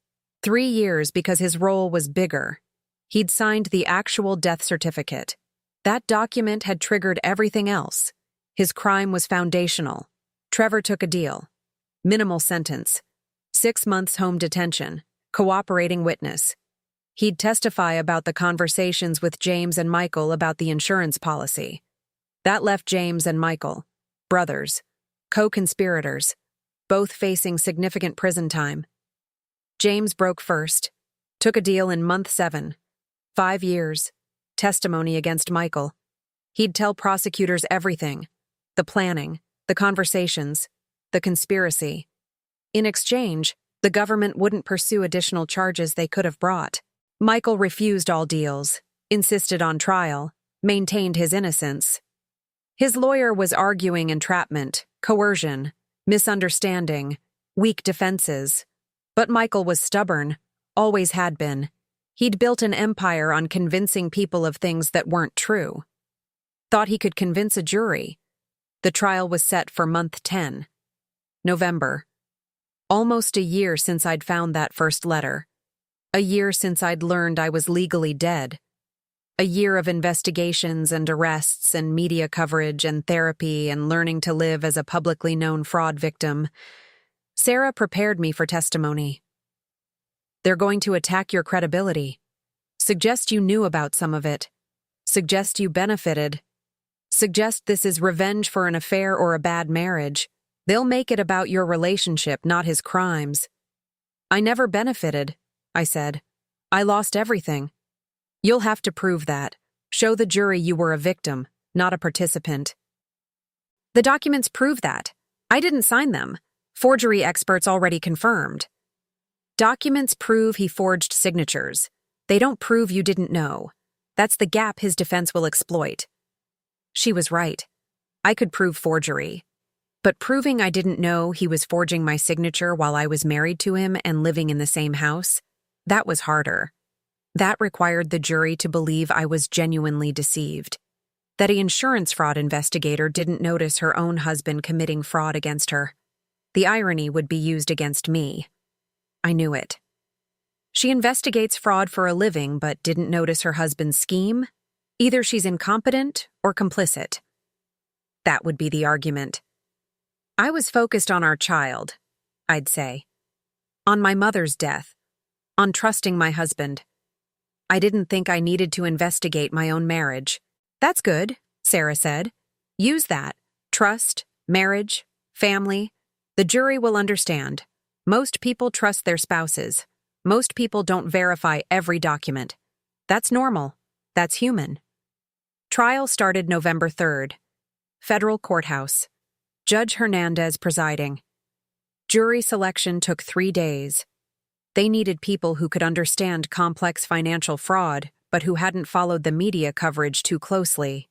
3 years because his role was bigger. He'd signed the actual death certificate. That document had triggered everything else. His crime was foundational. Trevor took a deal. Minimal sentence. 6 months home detention. Cooperating witness. He'd testify about the conversations with James and Michael about the insurance policy. That left James and Michael, brothers, co-conspirators, both facing significant prison time. James broke first, took a deal in month 7, 5 years, testimony against Michael. He'd tell prosecutors everything, the planning, the conversations, the conspiracy. In exchange, the government wouldn't pursue additional charges they could have brought. Michael refused all deals, insisted on trial, maintained his innocence. His lawyer was arguing entrapment, coercion, misunderstanding, weak defenses. But Michael was stubborn, always had been. He'd built an empire on convincing people of things that weren't true. Thought he could convince a jury. The trial was set for month 10. November. Almost a year since I'd found that first letter. A year since I'd learned I was legally dead. A year of investigations and arrests and media coverage and therapy and learning to live as a publicly known fraud victim. Sarah prepared me for testimony. They're going to attack your credibility. Suggest you knew about some of it. Suggest you benefited. Suggest this is revenge for an affair or a bad marriage. They'll make it about your relationship, not his crimes. I never benefited, I said. I lost everything. You'll have to prove that. Show the jury you were a victim, not a participant. The documents prove that. I didn't sign them. Forgery experts already confirmed. Documents prove he forged signatures. They don't prove you didn't know. That's the gap his defense will exploit. She was right. I could prove forgery. But proving I didn't know he was forging my signature while I was married to him and living in the same house, that was harder. That required the jury to believe I was genuinely deceived, that an insurance fraud investigator didn't notice her own husband committing fraud against her. The irony would be used against me. I knew it. She investigates fraud for a living but didn't notice her husband's scheme. Either she's incompetent or complicit. That would be the argument. I was focused on our child, I'd say. On my mother's death. On trusting my husband. I didn't think I needed to investigate my own marriage. That's good, Sarah said. Use that. Trust, marriage, family. The jury will understand. Most people trust their spouses. Most people don't verify every document. That's normal. That's human. Trial started November 3rd. Federal Courthouse. Judge Hernandez presiding. Jury selection took 3 days. They needed people who could understand complex financial fraud, but who hadn't followed the media coverage too closely.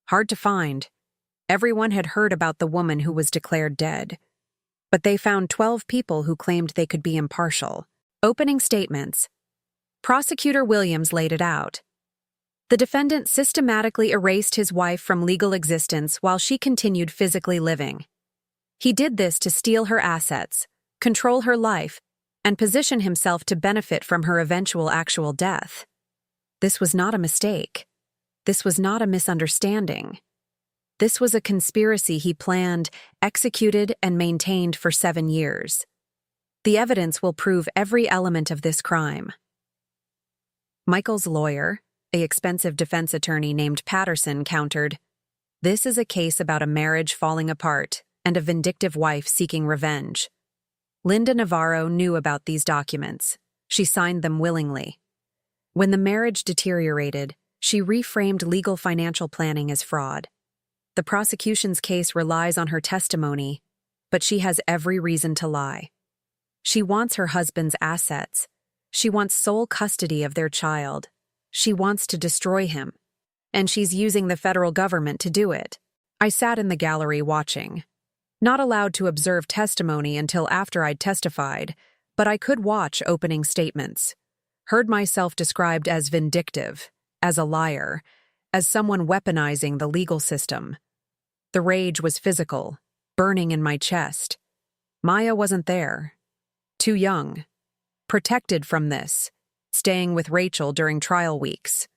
Hard to find. Everyone had heard about the woman who was declared dead. But they found 12 people who claimed they could be impartial. Opening statements. Prosecutor Williams laid it out. The defendant systematically erased his wife from legal existence while she continued physically living. He did this to steal her assets, control her life, and position himself to benefit from her eventual actual death. This was not a mistake. This was not a misunderstanding. This was a conspiracy he planned, executed, and maintained for 7 years. The evidence will prove every element of this crime. Michael's lawyer, an expensive defense attorney named Patterson, countered, "This is a case about a marriage falling apart and a vindictive wife seeking revenge." Linda Navarro knew about these documents. She signed them willingly. When the marriage deteriorated, she reframed legal financial planning as fraud. The prosecution's case relies on her testimony, but she has every reason to lie. She wants her husband's assets. She wants sole custody of their child. She wants to destroy him. And she's using the federal government to do it. I sat in the gallery watching. Not allowed to observe testimony until after I'd testified, but I could watch opening statements. Heard myself described as vindictive, as a liar, as someone weaponizing the legal system. The rage was physical, burning in my chest. Maya wasn't there. Too young. Protected from this. staying with Rachel during trial weeks.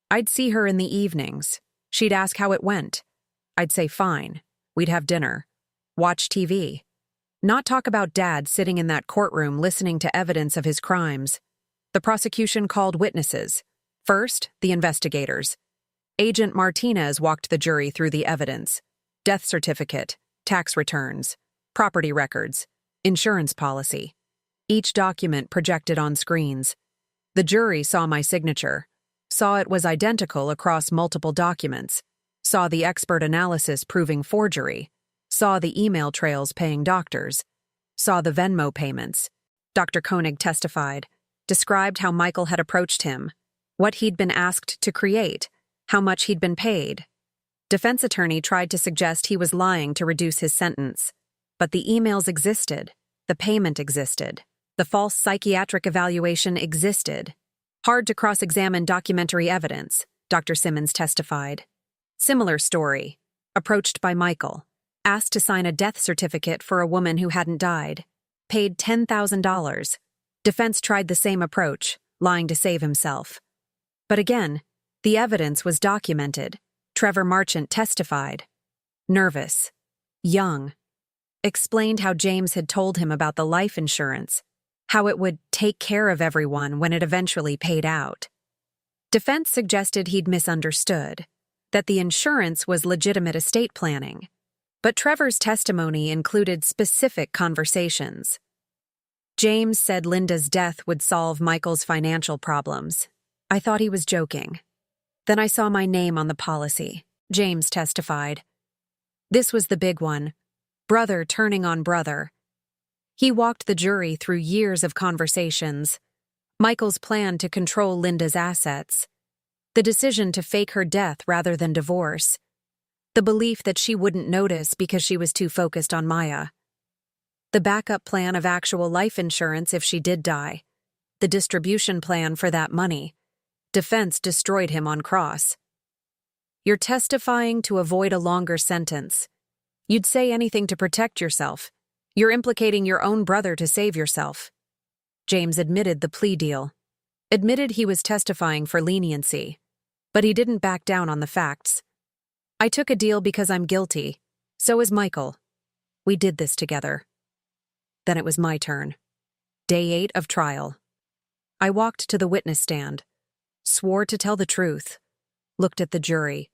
I'd see her in the evenings. She'd ask how it went. I'd say fine. We'd have dinner. Watch TV. Not talk about Dad sitting in that courtroom listening to evidence of his crimes. The prosecution called witnesses. First, the investigators. Agent Martinez walked the jury through the evidence: death certificate, tax returns, property records, insurance policy. Each document projected on screens. The jury saw my signature, saw it was identical across multiple documents, saw the expert analysis proving forgery, saw the email trails paying doctors, saw the Venmo payments. Dr. Koenig testified, described how Michael had approached him, what he'd been asked to create, how much he'd been paid. Defense attorney tried to suggest he was lying to reduce his sentence. But the emails existed, the payment existed, the false psychiatric evaluation existed. Hard to cross-examine documentary evidence, Dr. Simmons testified. Similar story. Approached by Michael. Asked to sign a death certificate for a woman who hadn't died. Paid $10,000. Defense tried the same approach, lying to save himself. But again, the evidence was documented. Trevor Marchant testified. Nervous. Young. Explained how James had told him about the life insurance, how it would take care of everyone when it eventually paid out. Defense suggested he'd misunderstood, that the insurance was legitimate estate planning. But Trevor's testimony included specific conversations. James said Linda's death would solve Michael's financial problems. I thought he was joking. Then I saw my name on the policy, James testified. This was the big one. Brother turning on brother. He walked the jury through years of conversations. Michael's plan to control Linda's assets. The decision to fake her death rather than divorce. The belief that she wouldn't notice because she was too focused on Maya. The backup plan of actual life insurance if she did die. The distribution plan for that money. Defense destroyed him on cross. You're testifying to avoid a longer sentence. You'd say anything to protect yourself. You're implicating your own brother to save yourself. James admitted the plea deal. Admitted he was testifying for leniency. But he didn't back down on the facts. I took a deal because I'm guilty. So is Michael. We did this together. Then it was my turn. Day 8 of trial. I walked to the witness stand. Swore to tell the truth. Looked at the jury.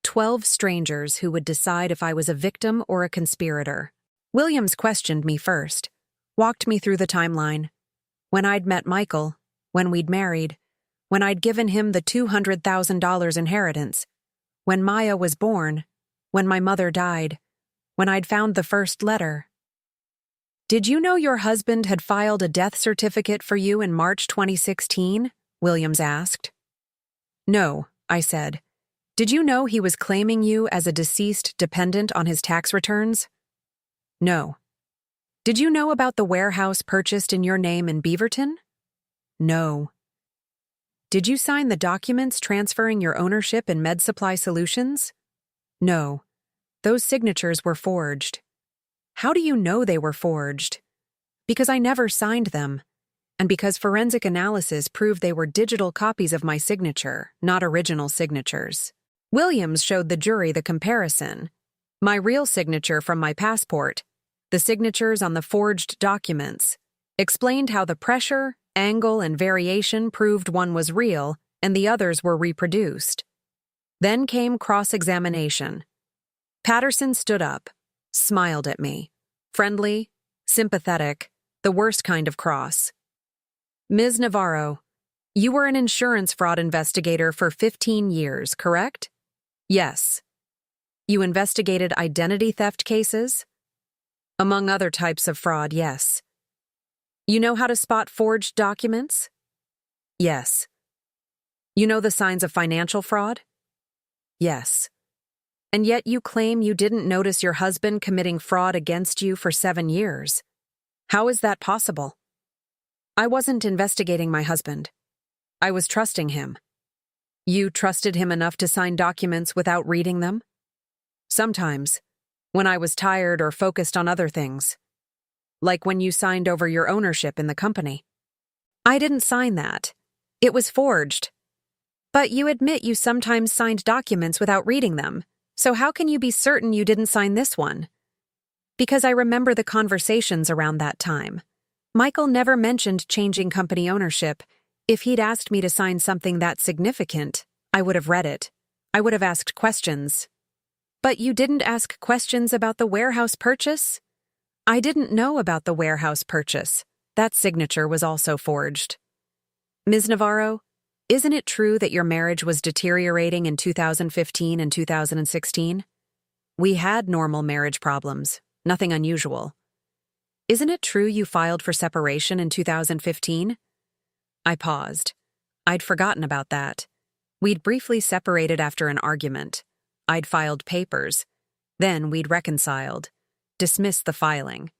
12 strangers who would decide if I was a victim or a conspirator. Williams questioned me first. Walked me through the timeline. When I'd met Michael. When we'd married. When I'd given him the $200,000 inheritance. When Maya was born. When my mother died. When I'd found the first letter. Did you know your husband had filed a death certificate for you in March 2016? Williams asked. No, I said. Did you know he was claiming you as a deceased dependent on his tax returns? No. Did you know about the warehouse purchased in your name in Beaverton? No. Did you sign the documents transferring your ownership in Med Supply Solutions? No. Those signatures were forged. How do you know they were forged? Because I never signed them, and because forensic analysis proved they were digital copies of my signature, not original signatures. Williams showed the jury the comparison. My real signature from my passport, the signatures on the forged documents, explained how the pressure, angle, and variation proved one was real and the others were reproduced. Then came cross-examination. Patterson stood up, smiled at me. Friendly, sympathetic, the worst kind of cross. Ms. Navarro, you were an insurance fraud investigator for 15 years, correct? Yes. You investigated identity theft cases? Among other types of fraud, yes. You know how to spot forged documents? Yes. You know the signs of financial fraud? Yes. And yet you claim you didn't notice your husband committing fraud against you for 7 years. How is that possible? I wasn't investigating my husband. I was trusting him. You trusted him enough to sign documents without reading them? Sometimes, when I was tired or focused on other things. Like when you signed over your ownership in the company. I didn't sign that. It was forged. But you admit you sometimes signed documents without reading them, so how can you be certain you didn't sign this one? Because I remember the conversations around that time. Michael never mentioned changing company ownership. If he'd asked me to sign something that significant, I would have read it. I would have asked questions. But you didn't ask questions about the warehouse purchase? I didn't know about the warehouse purchase. That signature was also forged. Ms. Navarro, isn't it true that your marriage was deteriorating in 2015 and 2016? We had normal marriage problems, nothing unusual. Isn't it true you filed for separation in 2015? I paused. I'd forgotten about that. We'd briefly separated after an argument. I'd filed papers. Then we'd reconciled, dismissed the filing.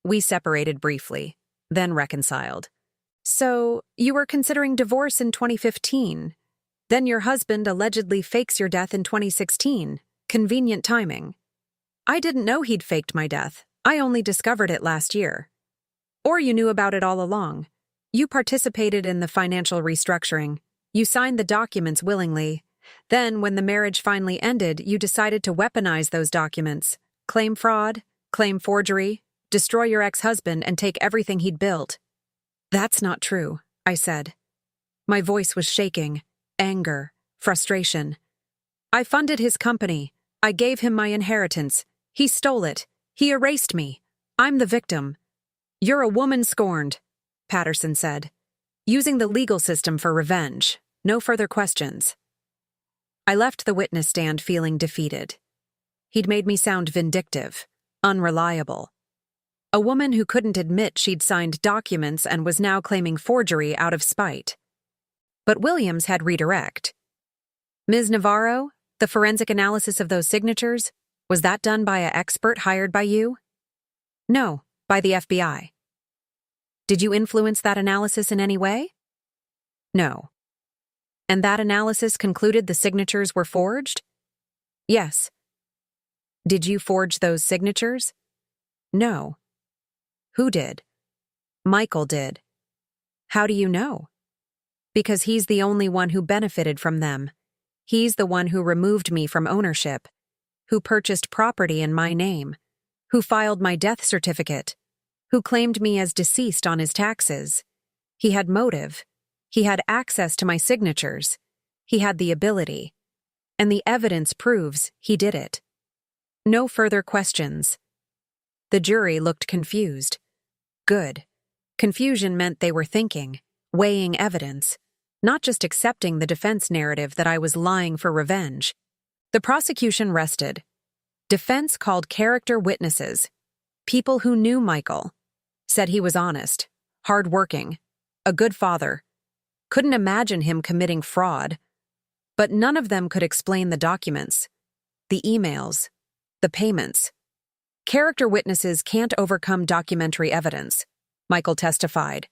We separated briefly, then reconciled. So, you were considering divorce in 2015. Then your husband allegedly fakes your death in 2016. Convenient timing. I didn't know he'd faked my death. I only discovered it last year. Or you knew about it all along. You participated in the financial restructuring. You signed the documents willingly. Then, when the marriage finally ended, you decided to weaponize those documents, claim fraud, claim forgery, destroy your ex-husband, and take everything he'd built. That's not true, I said. My voice was shaking. Anger, frustration. I funded his company. I gave him my inheritance. He stole it. He erased me. I'm the victim. You're a woman scorned, Patterson said, using the legal system for revenge. No further questions. I left the witness stand feeling defeated. He'd made me sound vindictive, unreliable. A woman who couldn't admit she'd signed documents and was now claiming forgery out of spite. But Williams had redirect. Ms. Navarro, the forensic analysis of those signatures, was that done by an expert hired by you? No, by the FBI. Did you influence that analysis in any way? No. And that analysis concluded the signatures were forged? Yes. Did you forge those signatures? No. Who did? Michael did. How do you know? Because he's the only one who benefited from them. He's the one who removed me from ownership, who purchased property in my name, who filed my death certificate, who claimed me as deceased on his taxes. He had motive. He had access to my signatures. He had the ability. And the evidence proves he did it. No further questions. The jury looked confused. Good. Confusion meant they were thinking, weighing evidence, not just accepting the defense narrative that I was lying for revenge. The prosecution rested. Defense called character witnesses, people who knew Michael, said he was honest, hardworking, a good father. Couldn't imagine him committing fraud. But none of them could explain the documents, the emails, the payments. Character witnesses can't overcome documentary evidence, Michael testified.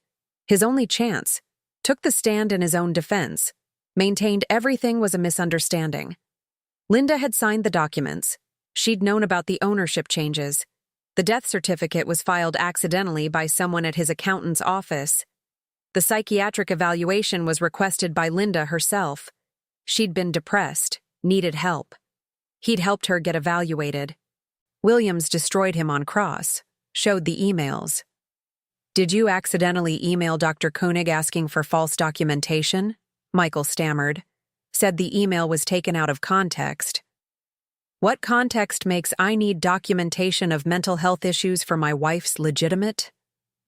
His only chance, took the stand in his own defense, maintained everything was a misunderstanding. Linda had signed the documents. She'd known about the ownership changes. The death certificate was filed accidentally by someone at his accountant's office. The psychiatric evaluation was requested by Linda herself. She'd been depressed, needed help. He'd helped her get evaluated. Williams destroyed him on cross, showed the emails. Did you accidentally email Dr. Koenig asking for false documentation? Michael stammered, said the email was taken out of context. What context makes I need documentation of mental health issues for my wife's legitimate?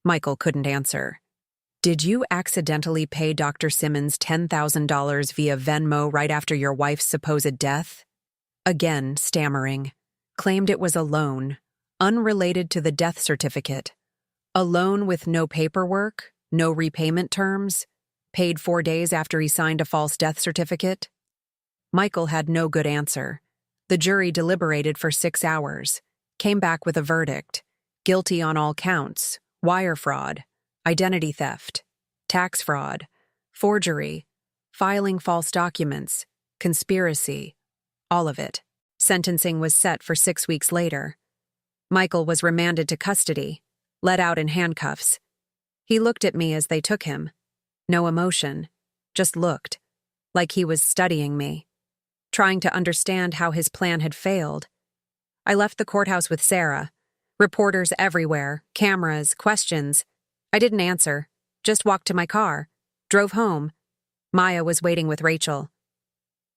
Michael couldn't answer. Did you accidentally pay Dr. Simmons $10,000 via Venmo right after your wife's supposed death? Again, stammering. Claimed it was a loan, unrelated to the death certificate. A loan with no paperwork, no repayment terms, paid 4 days after he signed a false death certificate? Michael had no good answer. The jury deliberated for 6 hours, came back with a verdict. Guilty on all counts, wire fraud, identity theft, tax fraud, forgery, filing false documents, conspiracy, all of it. Sentencing was set for 6 weeks later. Michael was remanded to custody, let out in handcuffs. He looked at me as they took him. No emotion. Just looked. Like he was studying me. Trying to understand how his plan had failed. I left the courthouse with Sarah. Reporters everywhere, cameras, questions. I didn't answer. Just walked to my car. Drove home. Maya was waiting with Rachel.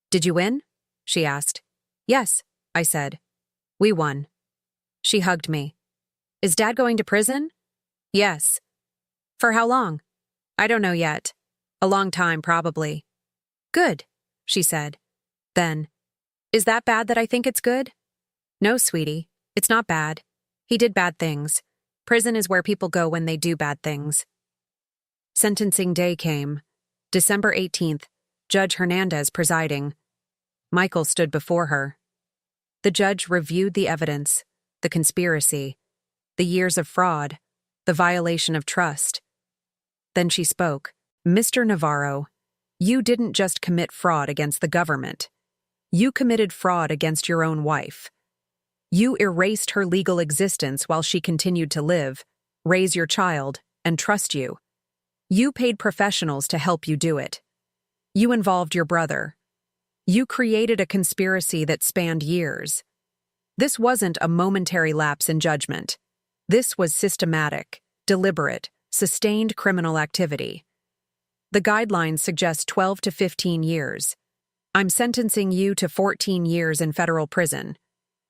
"Did you win?" she asked. "Yes," I said. "We won." She hugged me. "Is Dad going to prison?" "Yes." "For how long?" "I don't know yet. A long time, probably." "Good," she said. Then, "Is that bad that I think it's good?" "No, sweetie, it's not bad. He did bad things. Prison is where people go when they do bad things." Sentencing day came. December 18th, Judge Hernandez presiding. Michael stood before her. The judge reviewed the evidence, the conspiracy, the years of fraud, the violation of trust. Then she spoke. "Mr. Navarro, you didn't just commit fraud against the government. You committed fraud against your own wife. You erased her legal existence while she continued to live, raise your child, and trust you. You paid professionals to help you do it. You involved your brother. You created a conspiracy that spanned years. This wasn't a momentary lapse in judgment. This was systematic, deliberate, sustained criminal activity. The guidelines suggest 12 to 15 years. I'm sentencing you to 14 years in federal prison.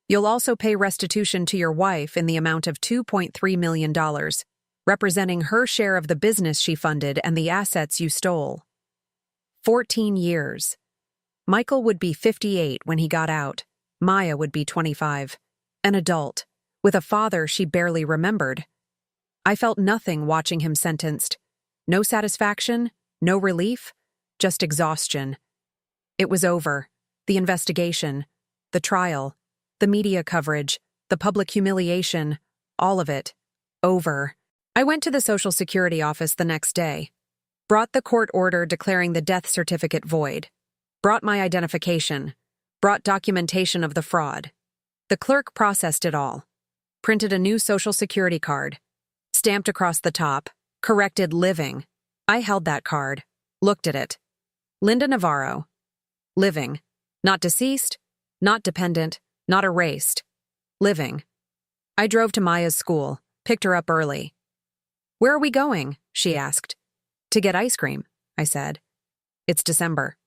You'll also pay restitution to your wife in the amount of $2.3 million, representing her share of the business she funded and the assets you stole. 14 years. Michael would be 58 when he got out. Maya would be 25. An adult, with a father she barely remembered. I felt nothing watching him sentenced. No satisfaction, no relief, just exhaustion. It was over. The investigation, the trial, the media coverage, the public humiliation, all of it. Over. I went to the Social Security office the next day. Brought the court order declaring the death certificate void. Brought my identification. Brought documentation of the fraud. The clerk processed it all. Printed a new Social Security card. Stamped across the top. Corrected living. I held that card. Looked at it. Linda Navarro. Living. Not deceased. Not dependent. Not erased. Living. I drove to Maya's school. Picked her up early. "Where are we going?" she asked. "To get ice cream," I said. "It's December."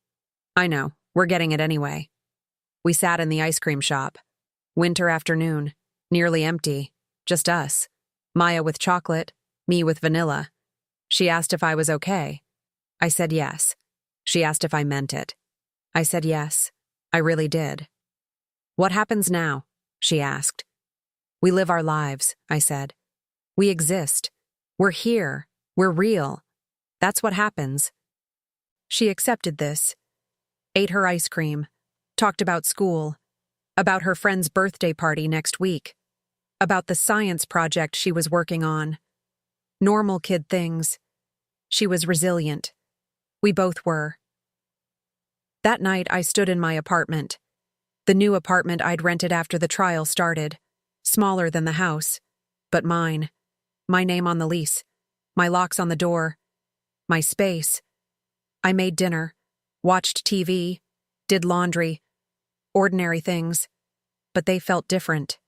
"I know. We're getting it anyway." We sat in the ice cream shop. Winter afternoon. Nearly empty. Just us. Maya with chocolate. Me with vanilla. She asked if I was okay. I said yes. She asked if I meant it. I said yes. I really did. "What happens now?" she asked. "We live our lives," I said. "We exist. We're here. We're real. That's what happens." She accepted this. Ate her ice cream. Talked about school. About her friend's birthday party next week. About the science project she was working on. Normal kid things. She was resilient. We both were. That night, I stood in my apartment. The new apartment I'd rented after the trial started. Smaller than the house. But mine. My name on the lease. My locks on the door. My space. I made dinner. Watched TV. Did laundry. Ordinary things. But they felt different.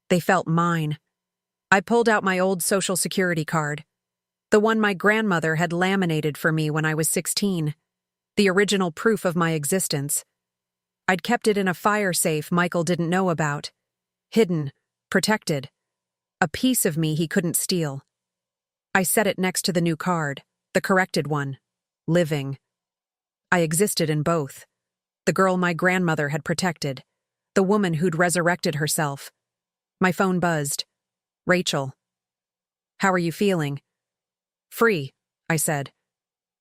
They felt mine. I pulled out my old Social Security card. The one my grandmother had laminated for me when I was 16. The original proof of my existence. I'd kept it in a fire safe Michael didn't know about. Hidden. Protected. A piece of me he couldn't steal. I set it next to the new card, the corrected one. Living. I existed in both. The girl my grandmother had protected. The woman who'd resurrected herself. My phone buzzed. Rachel. "How are you feeling?" "Free," I said.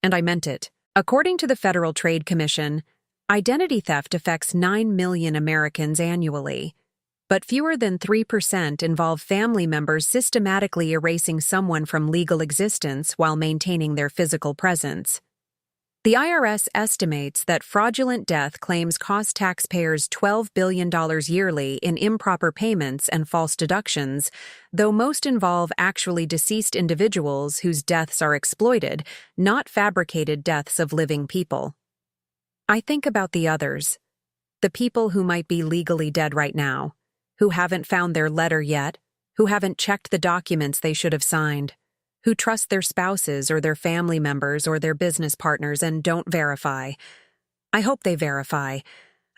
And I meant it. According to the Federal Trade Commission, identity theft affects 9 million Americans annually, but fewer than 3% involve family members systematically erasing someone from legal existence while maintaining their physical presence. The IRS estimates that fraudulent death claims cost taxpayers $12 billion yearly in improper payments and false deductions, though most involve actually deceased individuals whose deaths are exploited, not fabricated deaths of living people. I think about the others, the people who might be legally dead right now, who haven't found their letter yet, who haven't checked the documents they should have signed, who trust their spouses or their family members or their business partners and don't verify. I hope they verify.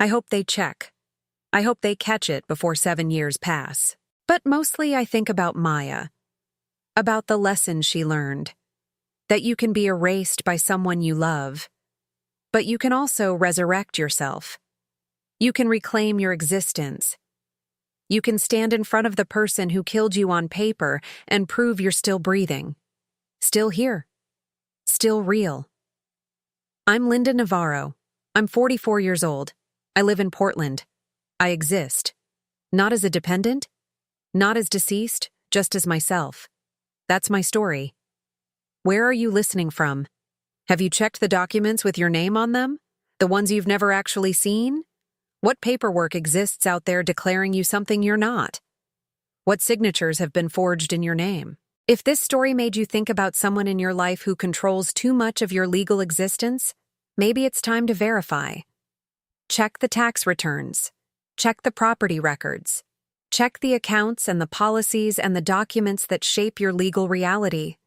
I hope they check. I hope they catch it before 7 years pass. But mostly I think about Maya, about the lesson she learned, that you can be erased by someone you love, but you can also resurrect yourself. You can reclaim your existence. You can stand in front of the person who killed you on paper and prove you're still breathing, still here, still real. I'm Linda Navarro. I'm 44 years old. I live in Portland. I exist. Not as a dependent, not as deceased, just as myself. That's my story. Where are you listening from? Have you checked the documents with your name on them? The ones you've never actually seen? What paperwork exists out there declaring you something you're not? What signatures have been forged in your name? If this story made you think about someone in your life who controls too much of your legal existence, maybe it's time to verify. Check the tax returns. Check the property records. Check the accounts and the policies and the documents that shape your legal reality.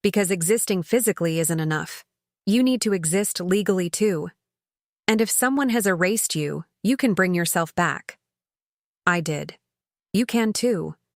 Because existing physically isn't enough. You need to exist legally too. And if someone has erased you, you can bring yourself back. I did. You can too.